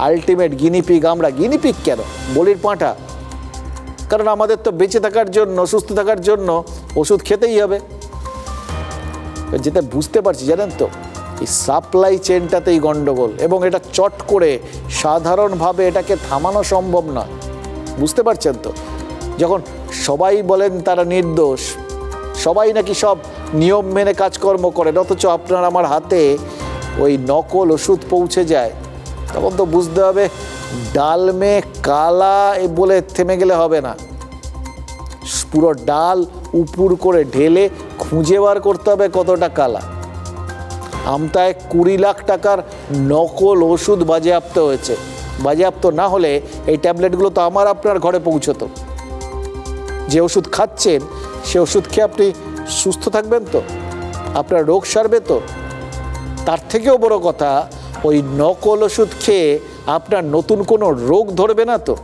আলটিমেট গিনিপিগ আমরা? গিনিপিগ কেন? বলির পাঁঠা? কারণ আমাদের তো বেঁচে থাকার জন্য, সুস্থ থাকার জন্য ওষুধ খেতেই হবে। যেটা বুঝতে পারছি জানেন তো, এই সাপ্লাই চেনটাতেই গন্ডগোল, এবং এটা চট করে সাধারণভাবে এটাকে থামানো সম্ভব নয়। বুঝতে পারছেন তো? যখন সবাই বলেন তারা নির্দোষ, সবাই নাকি সব নিয়ম মেনে কাজকর্ম করেন, অথচ আপনার আমার হাতে ওই নকল ওষুধ পৌঁছে যায়, তখন তো বুঝতে হবে ডাল মে কালা বলে থেমে গেলে হবে না। পুরো ডাল উপুর করে ঢেলে খুঁজে বার করতে হবে কতটা কালা। আমতায় 20 লাখ টাকার নকল ওষুধ বাজেয়াপ্ত হয়েছে। বাজেয়াপ্ত না হলে এই ট্যাবলেটগুলো তো আমার আপনার ঘরে পৌঁছতো। যে ওষুধ খাচ্ছেন সে ওষুধ খেয়ে আপনি সুস্থ থাকবেন তো? আপনার রোগ সারবে তো? তার থেকেও বড় কথা, ওই নকল ওষুধ খেয়ে আপনার নতুন কোনো রোগ ধরবে না তো?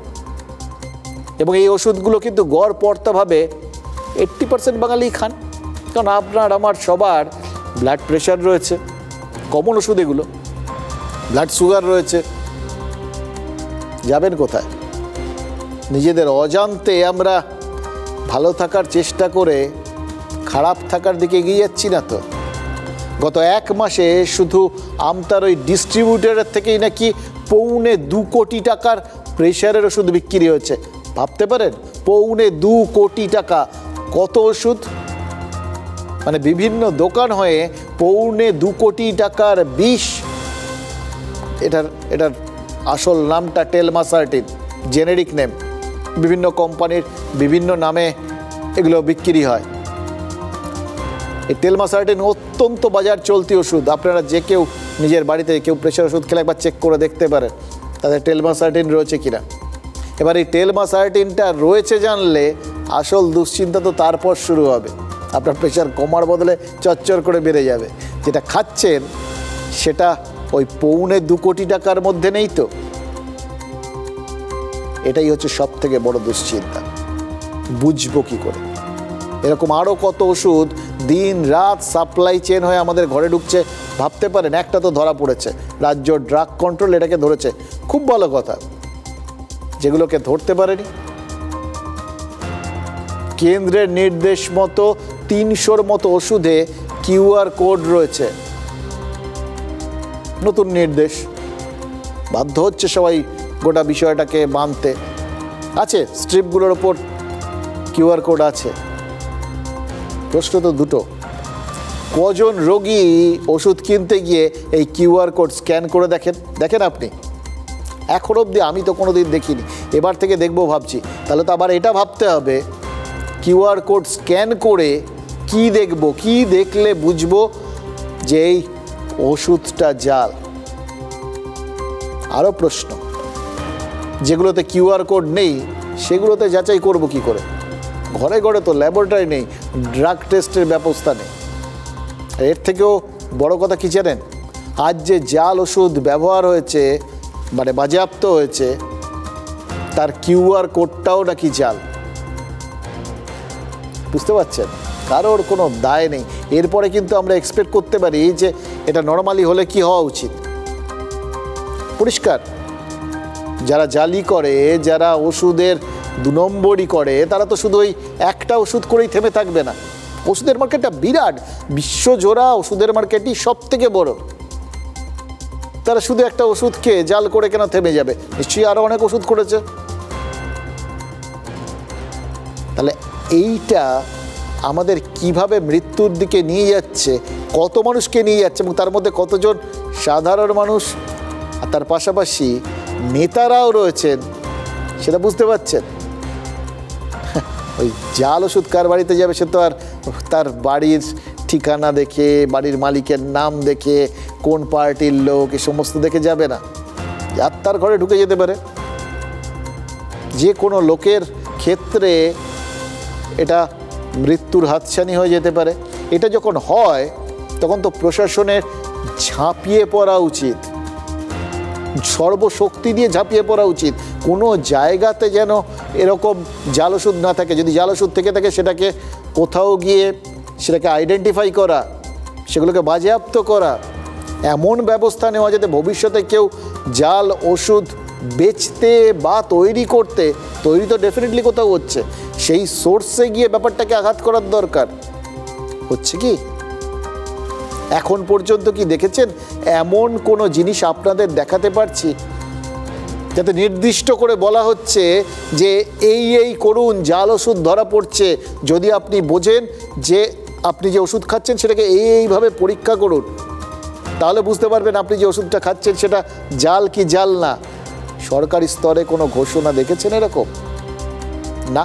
এবং এই ওষুধগুলো কিন্তু গড় পড়তাভাবে 80% বাঙালি খান, কারণ আপনার আমার সবার ব্লাড প্রেশার রয়েছে, কমন ওষুধ এগুলো, ব্লাড সুগার রয়েছে। যাবেন কোথায়? নিজেদের অজান্তে আমরা ভালো থাকার চেষ্টা করে খারাপ থাকার দিকে এগিয়ে যাচ্ছি না তো? গত 1 মাসে শুধু আমতার ওই ডিস্ট্রিবিউটারের থেকেই নাকি 2.25 কোটি টাকার প্রেশারের ওষুধ বিক্রি হয়েছে। ভাবতে পারেন, 2.25 কোটি টাকা! কত ওষুধ! মানে বিভিন্ন দোকান হয়ে 2.25 কোটি টাকার বিষ এটার আসল নামটা টেলমাসার্টিন, জেনেরিক নেম। বিভিন্ন কোম্পানির বিভিন্ন নামে এগুলো বিক্রি হয়। এই টেলমাসার্টিন অত্যন্ত বাজার চলতি ওষুধ। আপনারা যে কেউ নিজের বাড়িতে কেউ প্রেশার ওষুধ খেলে একবার চেক করে দেখতে পারেন তাদের টেলমাসার্টিন রয়েছে কিনা। এবার এই টেলমাসার্টিনটা রয়েছে জানলে আসল দুশ্চিন্তা তো তারপর শুরু হবে। আপনার প্রেশার কমার বদলে চচ্চর করে বেড়ে যাবে। যেটা খাচ্ছেন সেটা ওই 1.25 কোটি টাকার মধ্যে নেই তো। এটাই হচ্ছে সব থেকে বড় দুশ্চিন্তা। বুঝবো কি করে? এরকম আরও কত ওষুধ দিন রাত সাপ্লাই চেন হয়ে আমাদের ঘরে ঢুকছে ভাবতে পারেন। একটা তো ধরা পড়েছে, রাজ্য ড্রাগ কন্ট্রোল এটাকে ধরেছে, খুব ভালো কথা। যেগুলোকে ধরতে পারেনি, কেন্দ্রের নির্দেশ মতো 300-র মতো ওষুধে QR কোড রয়েছে। নতুন নির্দেশ, বাধ্য হচ্ছে সবাই গোটা বিষয়টাকে মানতে। আছে স্ট্রিপগুলোর ওপর QR কোড আছে। প্রশ্ন তো দুটো, কজন রোগী ওষুধ কিনতে গিয়ে এই QR কোড স্ক্যান করে দেখেন আপনি? এখন অবধি আমি তো কোনোদিন দেখিনি, এবার থেকে দেখবো ভাবছি। তাহলে তো আবার এটা ভাবতে হবে QR কোড স্ক্যান করে কি দেখব, কি দেখলে বুঝবো যে এই ওষুধটা জাল। আরও প্রশ্ন, যেগুলোতে QR কোড নেই সেগুলোতে যাচাই করব কি করে? ঘরে ঘরে তো ল্যাবরেটরি নেই, ড্রাগ টেস্টের ব্যবস্থা নেই। এর থেকেও বড় কথা কি জানেন? আজ যে জাল ওষুধ ব্যবহার হয়েছে, মানে বাজেয়াপ্ত হয়েছে, তার QR কোডটাও নাকি জাল। বুঝতে পারছেন? কারোর কোনো দায় নেই। এরপরে কিন্তু আমরা এক্সপেক্ট করতে পারি যে এটা নর্মালি হলে কি হওয়া উচিত। পরিষ্কার, যারা জালি করে, যারা ওষুধের 2 নম্বরই করে, তারা তো শুধু ওই একটা ওষুধ করেই থেমে থাকবে না। ওষুধের মার্কেটটা বিরাট, বিশ্বজোড়া ওষুধের মার্কেটই সব থেকে বড়। তারা শুধু একটা ওষুধকে জাল করে কেন থেমে যাবে? নিশ্চয়ই আরও অনেক ওষুধ করেছে। তাহলে এইটা আমাদের কিভাবে মৃত্যুর দিকে নিয়ে যাচ্ছে, কত মানুষকে নিয়ে যাচ্ছে, এবং তার মধ্যে কতজন সাধারণ মানুষ আর তার পাশাপাশি নেতারাও রয়েছেন, সেটা বুঝতে পারছেন? ওই জাল ওষুধ কার বাড়িতে যাবে সে তো আর তার বাড়ির ঠিকানা দেখে, বাড়ির মালিকের নাম দেখে, কোন পার্টির লোক, এ সমস্ত দেখে যাবে না। যার তার ঘরে ঢুকে যেতে পারে। যে কোনো লোকের ক্ষেত্রে এটা মৃত্যুর হাতছানি হয়ে যেতে পারে। এটা যখন হয় তখন তো প্রশাসনের ঝাঁপিয়ে পড়া উচিত, সর্বশক্তি দিয়ে ঝাঁপিয়ে পড়া উচিত। কোনো জায়গাতে যেন এরকম জাল ওষুধ না থাকে। যদি জাল ওষুধ থেকে থাকে সেটাকে কোথাও গিয়ে সেটাকে আইডেন্টিফাই করা, সেগুলোকে বাজেয়াপ্ত করা, এমন ব্যবস্থা নেওয়া যাতে ভবিষ্যতে কেউ জাল ওষুধ বেচতে বা তৈরি তো ডেফিনেটলি কোথাও হচ্ছে, সেই সোর্সে গিয়ে ব্যাপারটাকে আঘাত করার দরকার। হচ্ছে কি এখন পর্যন্ত কি দেখেছেন এমন কোনো জিনিস আপনাদের দেখাতে পারছি যাতে নির্দিষ্ট করে বলা হচ্ছে যে এই করুন, জাল ওষুধ ধরা পড়ছে, যদি আপনি বোঝেন যে আপনি যে ওষুধ খাচ্ছেন সেটাকে এইভাবে পরীক্ষা করুন, তাহলে বুঝতে পারবেন আপনি যে ওষুধটা খাচ্ছেন সেটা জাল কি জাল না। সরকারি স্তরে কোনো ঘোষণা দেখেছেন এরকম? না।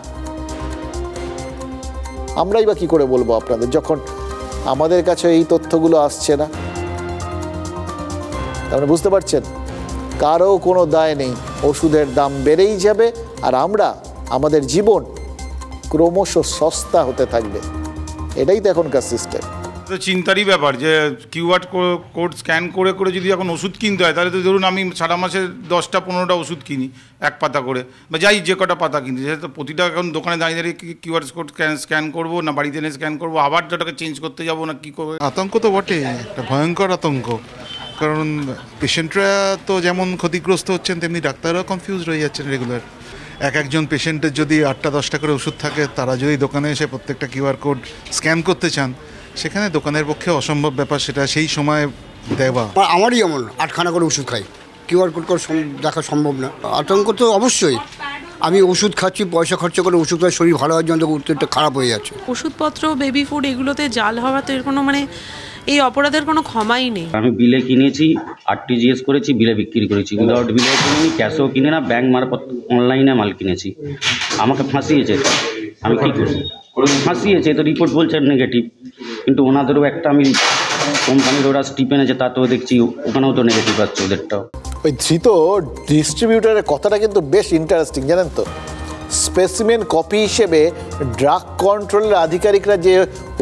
আমরাই বা কি করে বলবো আপনাদের, যখন আমাদের কাছে এই তথ্যগুলো আসছে না? তাহলে বুঝতে পারছেন কারও কোনো দায় নেই। ওষুধের দাম বেড়েই যাবে আর আমাদের জীবন ক্রমশ সস্তা হতে থাকবে। এটাই তো এখনকার সিস্টেম। তো চিন্তারই ব্যাপার যে QR কোড স্ক্যান করে করে যদি এখন ওষুধ কিনতে হয়, তাহলে তো ধরুন আমি সারা মাসে 10টা-15টা ওষুধ কিনি এক পাতা করে, বা যাই যে কটা পাতা কিনতে, সেটা প্রতিটা এখন দোকানে দাঁড়িয়ে দাঁড়িয়ে QR কোড স্ক্যান করবো না বাড়িতে এনে স্ক্যান করবো, আবার যেটাকে চেঞ্জ করতে যাবো না কী করবো। আতঙ্ক তো বটে, একটা ভয়ঙ্কর আতঙ্ক। কারণ পেশেন্টরা তো যেমন ক্ষতিগ্রস্ত হচ্ছেন, তেমনি ডাক্তাররাও কনফিউজ রয়ে যাচ্ছেন রেগুলার। একজন পেশেন্টের যদি 8টা-10টা করে ওষুধ থাকে, তারা যদি দোকানে এসে প্রত্যেকটা QR কোড স্ক্যান করতে চান, সেখানে দোকানের পক্ষে অসম্ভব ব্যাপার সেটা সেই সময় দেওয়া। আমারই যেমন 8খানা করে ওষুধ খাই, QR কোড দেখা সম্ভব না। আতঙ্ক তো অবশ্যই, আমি ওষুধ খাচ্ছি, পয়সা খরচা করে ওষুধ খাই, শরীর ভালো হওয়ার জন্য উত্তরটা খারাপ হয়ে যাচ্ছে। ওষুধপত্র, বেবি ফুড এগুলোতে জাল হওয়া তো এর কোনো এই অপরাধের কোনো ক্ষমাই নেই। আমি বিলে কিনেছি, আরটিজিএস করেছি, বিলে বিক্রি করেছি, উইদাউট বিলে কিনিনি, ক্যাশও কিনে না, ব্যাংক মারফত অনলাইনে মাল কিনেছি। আমাকে ফাঁসিয়েছে, আমি কী করব? ফাঁসিয়েছে তো, রিপোর্ট বলছে নেগেটিভ, কিন্তু ওনাদেরও একটা আমি কোম্পানির ওরা স্টিপ এনেছে, তাতেও দেখছি ওখানেও তো নেগেটিভ আসছে ওদেরটাও। ওই ধৃত ডিস্ট্রিবিউটারের কথাটা কিন্তু বেশ ইন্টারেস্টিং, জানেন তো। স্পেসিমেন কপি হিসেবে ড্রাগ কন্ট্রোলের আধিকারিকরা যে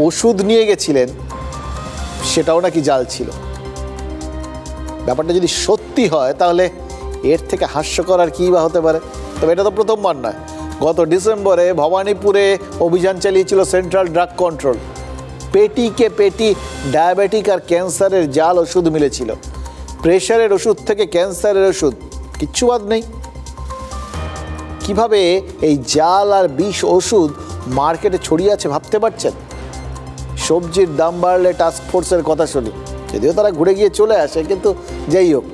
ওষুধ নিয়ে গেছিলেন সেটাও নাকি জাল ছিল। ব্যাপারটা যদি সত্যি হয় তাহলে এর থেকে হাস্যকর আর কী বা হতে পারে। তবে এটা তো প্রথমবার নয়। গত ডিসেম্বরে ভবানীপুরে অভিযান চালিয়েছিল সেন্ট্রাল ড্রাগ কন্ট্রোল। পেটিকে পেটি ডায়াবেটিক আর ক্যান্সারের জাল ওষুধ মিলেছিল। প্রেশারের ওষুধ থেকে ক্যান্সারের ওষুধ, কিচ্ছু বাদ নেই। কিভাবে এই জাল আর বিষ ওষুধ মার্কেটে ছড়িয়ে আছে ভাবতে পারছেন? সবজির দাম বাড়লে টাস্ক ফোর্সের কথা শুনি, যদিও তারা ঘুরে গিয়ে চলে আসে, কিন্তু যাই হোক,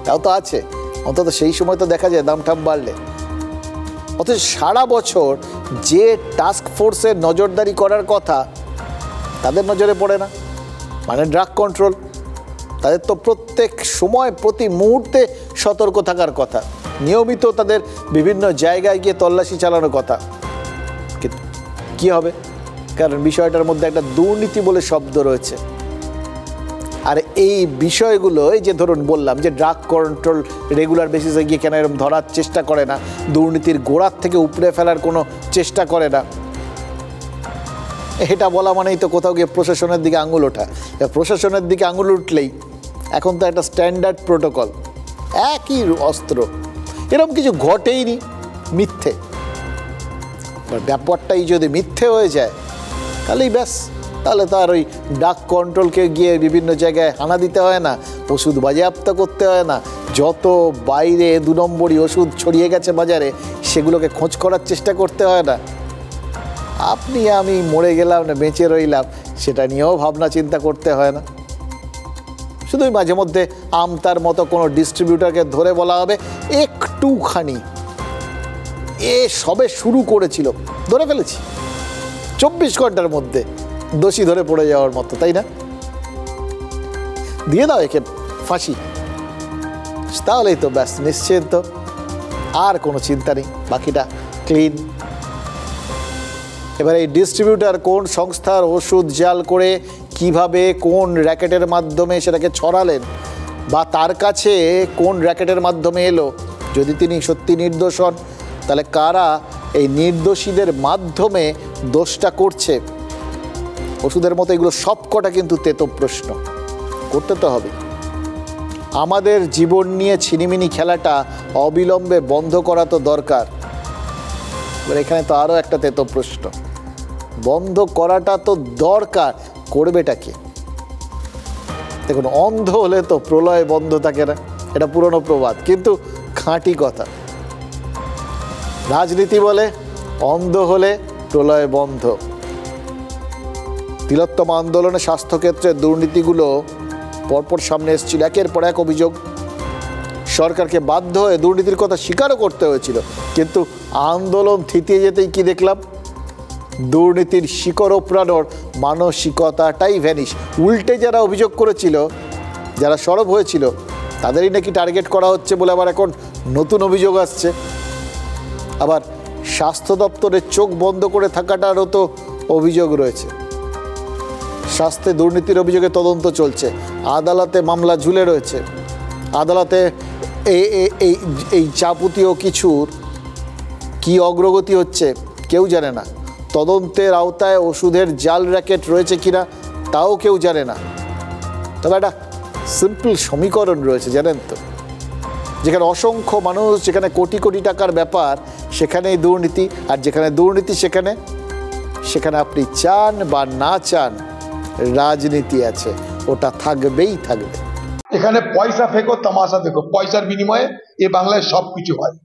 তাও তো আছে। অন্তত সেই সময় তো দেখা যায় দাম টাম বাড়লে। অথচ সারা বছর যে টাস্ক ফোর্সের নজরদারি করার কথা তাদের নজরে পড়ে না, মানে ড্রাগ কন্ট্রোল। তাদের তো প্রত্যেক সময় প্রতি মুহূর্তে সতর্ক থাকার কথা, নিয়মিত তাদের বিভিন্ন জায়গায় গিয়ে তল্লাশি চালানোর কথা। কিন্তু কী হবে? কারণ বিষয়টার মধ্যে একটা দুর্নীতি বলে শব্দ রয়েছে। আর এই বিষয়গুলো, এই যে ধরুন বললাম যে ড্রাগ কন্ট্রোল রেগুলার বেসিসে গিয়ে কেন এরকম ধরার চেষ্টা করে না, দুর্নীতির গোড়ার থেকে উপড়ে ফেলার কোনো চেষ্টা করে না, এটা বলা মানেই তো কোথাও গিয়ে প্রশাসনের দিকে আঙুল ওঠা। প্রশাসনের দিকে আঙুল উঠলেই এখন তো একটা স্ট্যান্ডার্ড প্রোটোকল, একই অস্ত্র, এরকম কিছু ঘটেইনি, মিথ্যে। ব্যাপারটাই যদি মিথ্যে হয়ে যায় তাহলেই ব্যাস, তাহলে তো আর ওই ড্রাগ কন্ট্রোলকে গিয়ে বিভিন্ন জায়গায় হানা দিতে হয় না, ওষুধ বাজেয়াপ্ত করতে হয় না। যত বাইরে 2 নম্বরই ওষুধ ছড়িয়ে গেছে বাজারে, সেগুলোকে খোঁজ করার চেষ্টা করতে হয় না। আপনি আমি মরে গেলাম না বেঁচে রইলাম, সেটা নিয়েও ভাবনা চিন্তা করতে হয় না। শুধুই মাঝে মধ্যে আমতার মতো কোনো ডিস্ট্রিবিউটারকে ধরে বলা হবে একটুখানি এ সবে শুরু করেছিল, ধরে ফেলেছি, 24 ঘন্টার মধ্যে দোষী ধরে পড়ে যাওয়ার মতো, তাই না? দিয়ে দাও একে ফাঁসি, তাহলেই তো ব্যাস নিশ্চিন্ত, আর কোনো চিন্তা নেই, বাকিটা ক্লিন। এবার এই ডিস্ট্রিবিউটার কোন সংস্থার ওষুধ জাল করে কিভাবে কোন র্যাকেটের মাধ্যমে সেটাকে ছড়ালেন, বা তার কাছে কোন র্যাকেটের মাধ্যমে এলো, যদি তিনি সত্যি নির্দোষ হন, তাহলে কারা এই নির্দোষীদের মাধ্যমে দোষটা করছে? ওষুধের মতো এগুলো সব কটা কিন্তু তেতো প্রশ্ন, করতে তো হবে। আমাদের জীবন নিয়ে ছিনিমিনি খেলাটা অবিলম্বে বন্ধ করা তো দরকার। এবার এখানে তো আরও একটা তেতো প্রশ্ন, বন্ধ করাটা তো দরকার, করবেটা কে? দেখুন, অন্ধ হলে তো প্রলয় বন্ধ থাকে না, এটা পুরনো প্রবাদ, কিন্তু খাঁটি কথা। রাজনীতি বলে অন্ধ হলে প্রলয় বন্ধ। তিলোত্তমা আন্দোলনে স্বাস্থ্যক্ষেত্রে দুর্নীতিগুলো পরপর সামনে এসেছিল, একের পর এক অভিযোগ। সরকারকে বাধ্য হয়ে দুর্নীতির কথা স্বীকারও করতে হয়েছিল, কিন্তু আন্দোলন থিতিয়ে যেতেই কি দেখলাম? দুর্নীতির শিকড় ওপড়ানোর মানসিকতাটাই ভ্যানিশ। উল্টে যারা অভিযোগ করেছিল, যারা সরব হয়েছিল, তাদেরই নাকি টার্গেট করা হচ্ছে বলে আবার এখন নতুন অভিযোগ আসছে। আবার স্বাস্থ্য দপ্তরের চোখ বন্ধ করে থাকাটারও তো অভিযোগ রয়েছে। স্বাস্থ্যে দুর্নীতির অভিযোগে তদন্ত চলছে, আদালতে মামলা ঝুলে রয়েছে। আদালতে এই যাবতীয় কিছুর কি অগ্রগতি হচ্ছে কেউ জানে না। তদন্তের আওতায় ওষুধের জাল র্যাকেট রয়েছে কিনা তাও কেউ জানে না। তবে একটা সিম্পল সমীকরণ রয়েছে, জানেন তো, যেখানে অসংখ্য মানুষ, যেখানে কোটি কোটি টাকার ব্যাপার, সেখানেই দুর্নীতি। আর যেখানে দুর্নীতি, সেখানে আপনি চান বা না চান, রাজনীতি আছে, ওটা থাকবেই থাকবে। এখানে পয়সা ফেকো, তামাশা দেখো, পয়সার বিনিময়ে এ বাংলায় সব কিছু হয়।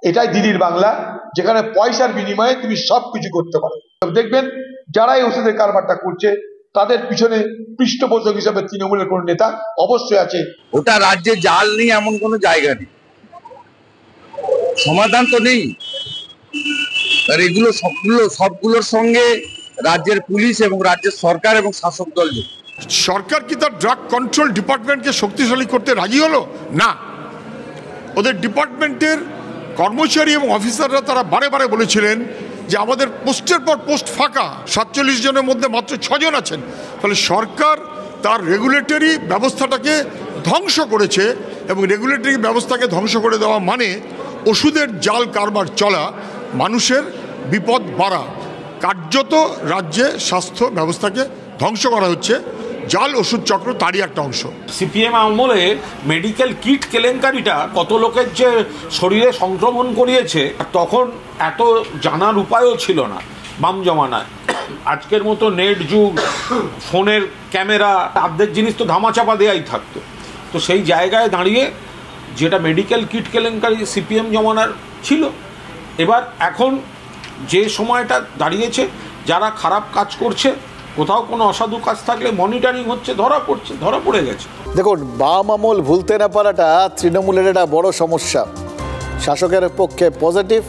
এটাই দিদির বাংলা, যেখানে পয়সার বিনিময়ে তুমি সব কিছু করতে পারো। দেখবেন যারা এই ওষুধের কারবারটা করছে, তাদের পিছনে পৃষ্ঠপোষক হিসাবে তৃণমূলের কোন নেতা অবশ্যই আছে। ওটা রাজ্যে জাল নেই এমন কোনো জায়গা নেই। সমাধান তো নেই। আর এগুলো সবগুলোর সঙ্গে রাজ্যের পুলিশ এবং রাজ্যের সরকার এবং শাসক দল। সরকার কি তার ড্রাগ কন্ট্রোল ডিপার্টমেন্টকে শক্তিশালী করতে রাজি হলো? না। ওদের ডিপার্টমেন্টের কর্মচারী এবং অফিসাররা তারা বারে বারে বলেছিলেন যে আমাদের পোস্টের পর পোস্ট ফাঁকা, 47 জনের মধ্যে মাত্র 6 জন আছেন। ফলে সরকার তার রেগুলেটরি ব্যবস্থাটাকে ধ্বংস করেছে, এবং রেগুলেটরি ব্যবস্থাকে ধ্বংস করে দেওয়া মানে ওষুধের জাল কারবার চলা, মানুষের বিপদ বাড়া। কার্যত রাজ্যে স্বাস্থ্য ব্যবস্থাকে ধ্বংস করা হচ্ছে। জাল ওষুধ চক্র তারই একটা অংশ। সিপিএম আমলে মেডিকেল কিট কেলেঙ্কারিটা কত লোকের যে শরীরে সংক্রমণ করিয়েছে তখন এত জানার উপায়ও ছিল না বাম জমানায়। আজকের মতো নেট যুগ, ফোনের ক্যামেরা, অর্ধেক জিনিস তো ধামাচাপা দেওয়াই থাকতো। তো সেই জায়গায় দাঁড়িয়ে যেটা মেডিকেল কিট কেলেঙ্কারি সিপিএম জমানার ছিল, এবার এখন যে সময়টা দাঁড়িয়েছে, যারা খারাপ কাজ করছে, কোথাও কোনো অসাধু কাজ থাকলে মনিটরিং হচ্ছে, ধরা পড়ে গেছে। দেখুন, বাম আমল ভুলতে না পারাটা তৃণমূলের একটা বড় সমস্যা। শাসকের পক্ষে পজিটিভ,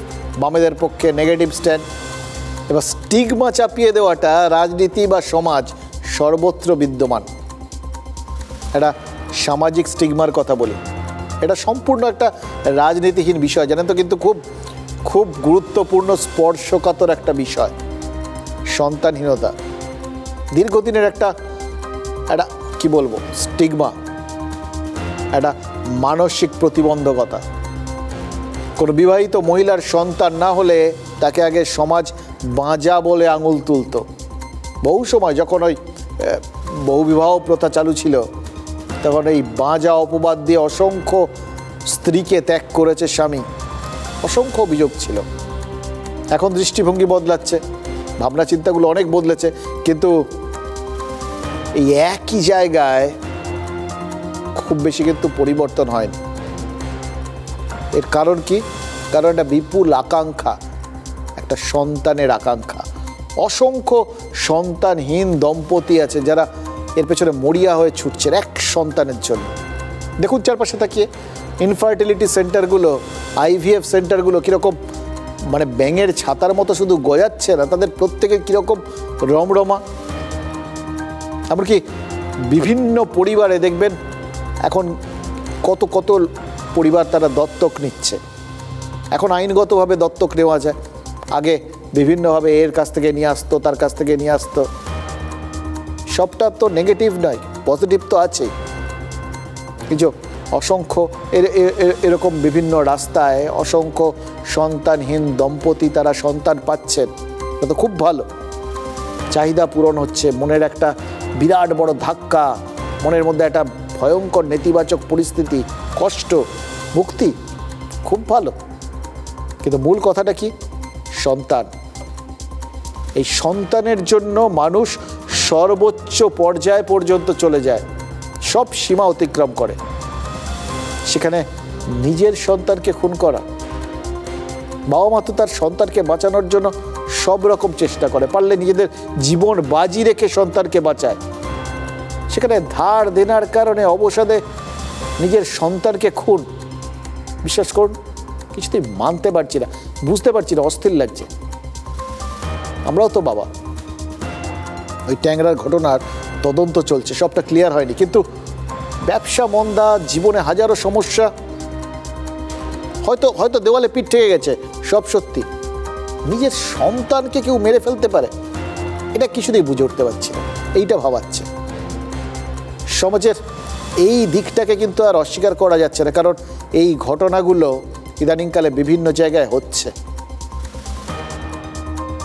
বামেদের পক্ষে নেগেটিভ স্ট্যান্ড। এবার স্টিগমা চাপিয়ে দেওয়াটা রাজনীতি বা সমাজ সর্বত্র বিদ্যমান। একটা সামাজিক স্টিগমার কথা বলি, এটা সম্পূর্ণ একটা রাজনীতিহীন বিষয়, জানেন তো, কিন্তু খুব খুব গুরুত্বপূর্ণ, স্পর্শকাতর একটা বিষয়। সন্তানহীনতা দীর্ঘদিনের একটা কি বলবো, স্টিগমা, একটা মানসিক প্রতিবন্ধকতা। কোনো বিবাহিত মহিলার সন্তান না হলে তাকে আগে সমাজ বাঁজা বলে আঙুল তুলত। বহু সময় যখন ওই বহুবিবাহ প্রথা চালু ছিল, তখন এই বাঁজা অপবাদ দিয়ে অসংখ্য স্ত্রীকে ত্যাগ করেছে স্বামী, অসংখ্য অভিযোগ ছিল। এখন দৃষ্টিভঙ্গি বদলাচ্ছে, ভাবনা চিন্তাগুলো অনেক বদলেছে, কিন্তু এই একই জায়গায় খুব বেশি কিন্তু পরিবর্তন হয়নি। এর কারণ কি? কারণ একটা বিপুল আকাঙ্ক্ষা, একটা সন্তানের আকাঙ্ক্ষা। অসংখ্য সন্তানহীন দম্পতি আছে যারা এর পেছনে মরিয়া হয়ে ছুটছে এক সন্তানের জন্য। দেখুন চারপাশে তাকিয়ে, ইনফার্টিলিটি সেন্টারগুলো, আইভিএফ সেন্টারগুলো কীরকম মানে ব্যাঙের ছাতার মতো শুধু গজাচ্ছে না, তাদের প্রত্যেকের কীরকম রমরমা। এমনকি বিভিন্ন পরিবারে দেখবেন এখন কত কত পরিবার তারা দত্তক নিচ্ছে। এখন আইনগতভাবে দত্তক নেওয়া যায়, আগে বিভিন্নভাবে এর কাছ থেকে নিয়ে আসতো, তার কাছ থেকে নিয়ে আসতো। সবটা তো নেগেটিভ নয়, পজিটিভ তো আছেই। কিছু অসংখ্য এরকম বিভিন্ন রাস্তায় অসংখ্য সন্তানহীন দম্পতি তারা সন্তান পাচ্ছেন, এটা তো খুব ভালো। চাহিদা পূরণ হচ্ছে, মনের একটা বিরাট বড় ধাক্কা, মনের মধ্যে একটা ভয়ঙ্কর নেতিবাচক পরিস্থিতি, কষ্ট, মুক্তি, খুব ভালো। কিন্তু মূল কথাটা কি? সন্তান। এই সন্তানের জন্য মানুষ সর্বোচ্চ পর্যায় পর্যন্ত চলে যায়, সব সীমা অতিক্রম করে। সেখানে নিজের সন্তানকে খুন করা, বাবা মা তো তার সন্তানকে বাঁচানোর জন্য সব রকম চেষ্টা করে, পারলে নিজেদের জীবন বাজি রেখে সন্তানকে বাঁচায়। সেখানে ধার দেনার কারণে অবসাদে নিজের সন্তানকে খুন, বিশ্বাস করুন কিছুতেই মানতে পারছি না, বুঝতে পারছি না, অস্থির লাগছে। আমরাও তো বাবা। ওই ট্যাংরার ঘটনার তদন্ত চলছে, সবটা ক্লিয়ার হয়নি, কিন্তু ব্যবসা মন্দা, জীবনে হাজারো সমস্যা, হয়তো হয়তো দেওয়ালে পিঠ ঠেকে গেছে, সব সত্যি। নিজের সন্তানকে কেউ মেরে ফেলতে পারে, এটা কিছুতেই বুঝে উঠতে পারছি না, এইটা ভাবাচ্ছে। সমাজের এই দিকটাকে কিন্তু আর অস্বীকার করা যাচ্ছে না, কারণ এই ঘটনাগুলো ইদানিংকালে বিভিন্ন জায়গায় হচ্ছে।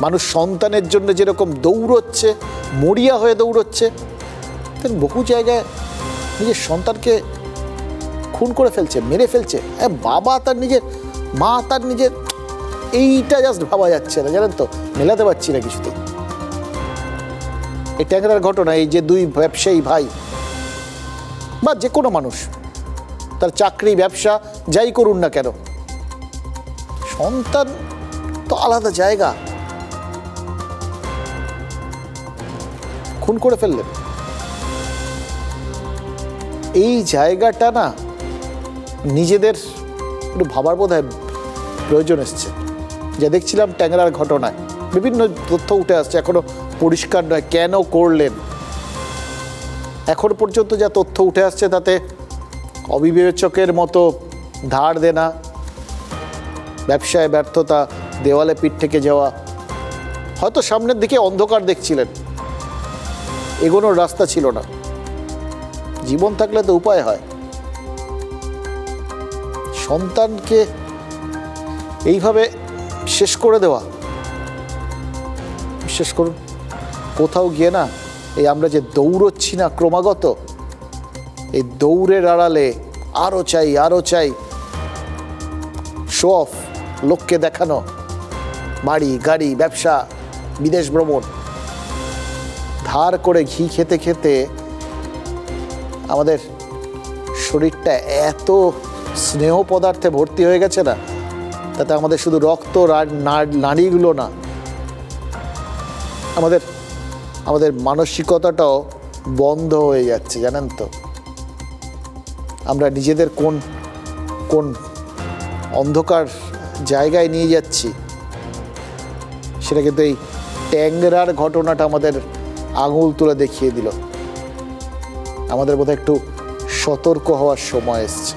মানুষ সন্তানের জন্য যেরকম দৌড়চ্ছে, মরিয়া হয়ে দৌড়চ্ছে, তেমন বহু জায়গায় নিজের সন্তানকে খুন করে ফেলছে, মেরে ফেলছে। বাবা তার নিজের, মা তার নিজের, এইটা জাস্ট ভাবা যাচ্ছে না, জানেন তো, মেলাতে পারছি না কিছুতেই। এই ট্যাংরার ঘটনা, এই যে দুই ব্যবসায়ী ভাই বা যে কোনো মানুষ, তার চাকরি ব্যবসা যাই করুন না কেন, সন্তান তো আলাদা জায়গা, খুন করে ফেললেন। এই জায়গাটা না নিজেদের একটু ভাবার বোধ হয় প্রয়োজন এসছে। যা দেখছিলাম ট্যাংরার ঘটনায় বিভিন্ন তথ্য উঠে আসছে, এখনো পরিষ্কার নয় কেন করলেন। এখন পর্যন্ত যা তথ্য উঠে আসছে তাতে অবিবেচকের মতো ধার দেনা, ব্যবসায় ব্যর্থতা, দেওয়ালে পিঠ থেকে যাওয়া, হয়তো সামনের দিকে অন্ধকার দেখছিলেন, এগোনোর রাস্তা ছিল না। জীবন থাকলে তো উপায় হয়। সন্তানকে এইভাবে শেষ করে দেওয়া, বিশ্বাস করুন কোথাও গিয়ে না এই আমরা যে দৌড়চ্ছি না ক্রমাগত, এই দৌড়ের আড়ালে আরও চাই আরও চাই, শো অফ, লোককে দেখানো, বাড়ি গাড়ি ব্যবসা বিদেশ ভ্রমণ, ধার করে ঘি খেতে খেতে আমাদের শরীরটা এত স্নেহ পদার্থে ভর্তি হয়ে গেছে না, তাতে আমাদের শুধু রক্ত নাড়িগুলো না, আমাদের মানসিকতাটাও বন্ধ হয়ে যাচ্ছে। জানেন তো আমরা নিজেদের কোন অন্ধকার জায়গায় নিয়ে যাচ্ছি, সেটা কিন্তু এই ট্যাংরার ঘটনাটা আমাদের আঙুল তুলে দেখিয়ে দিল। আমাদের বোধহয় একটু সতর্ক হওয়ার সময় এসছে।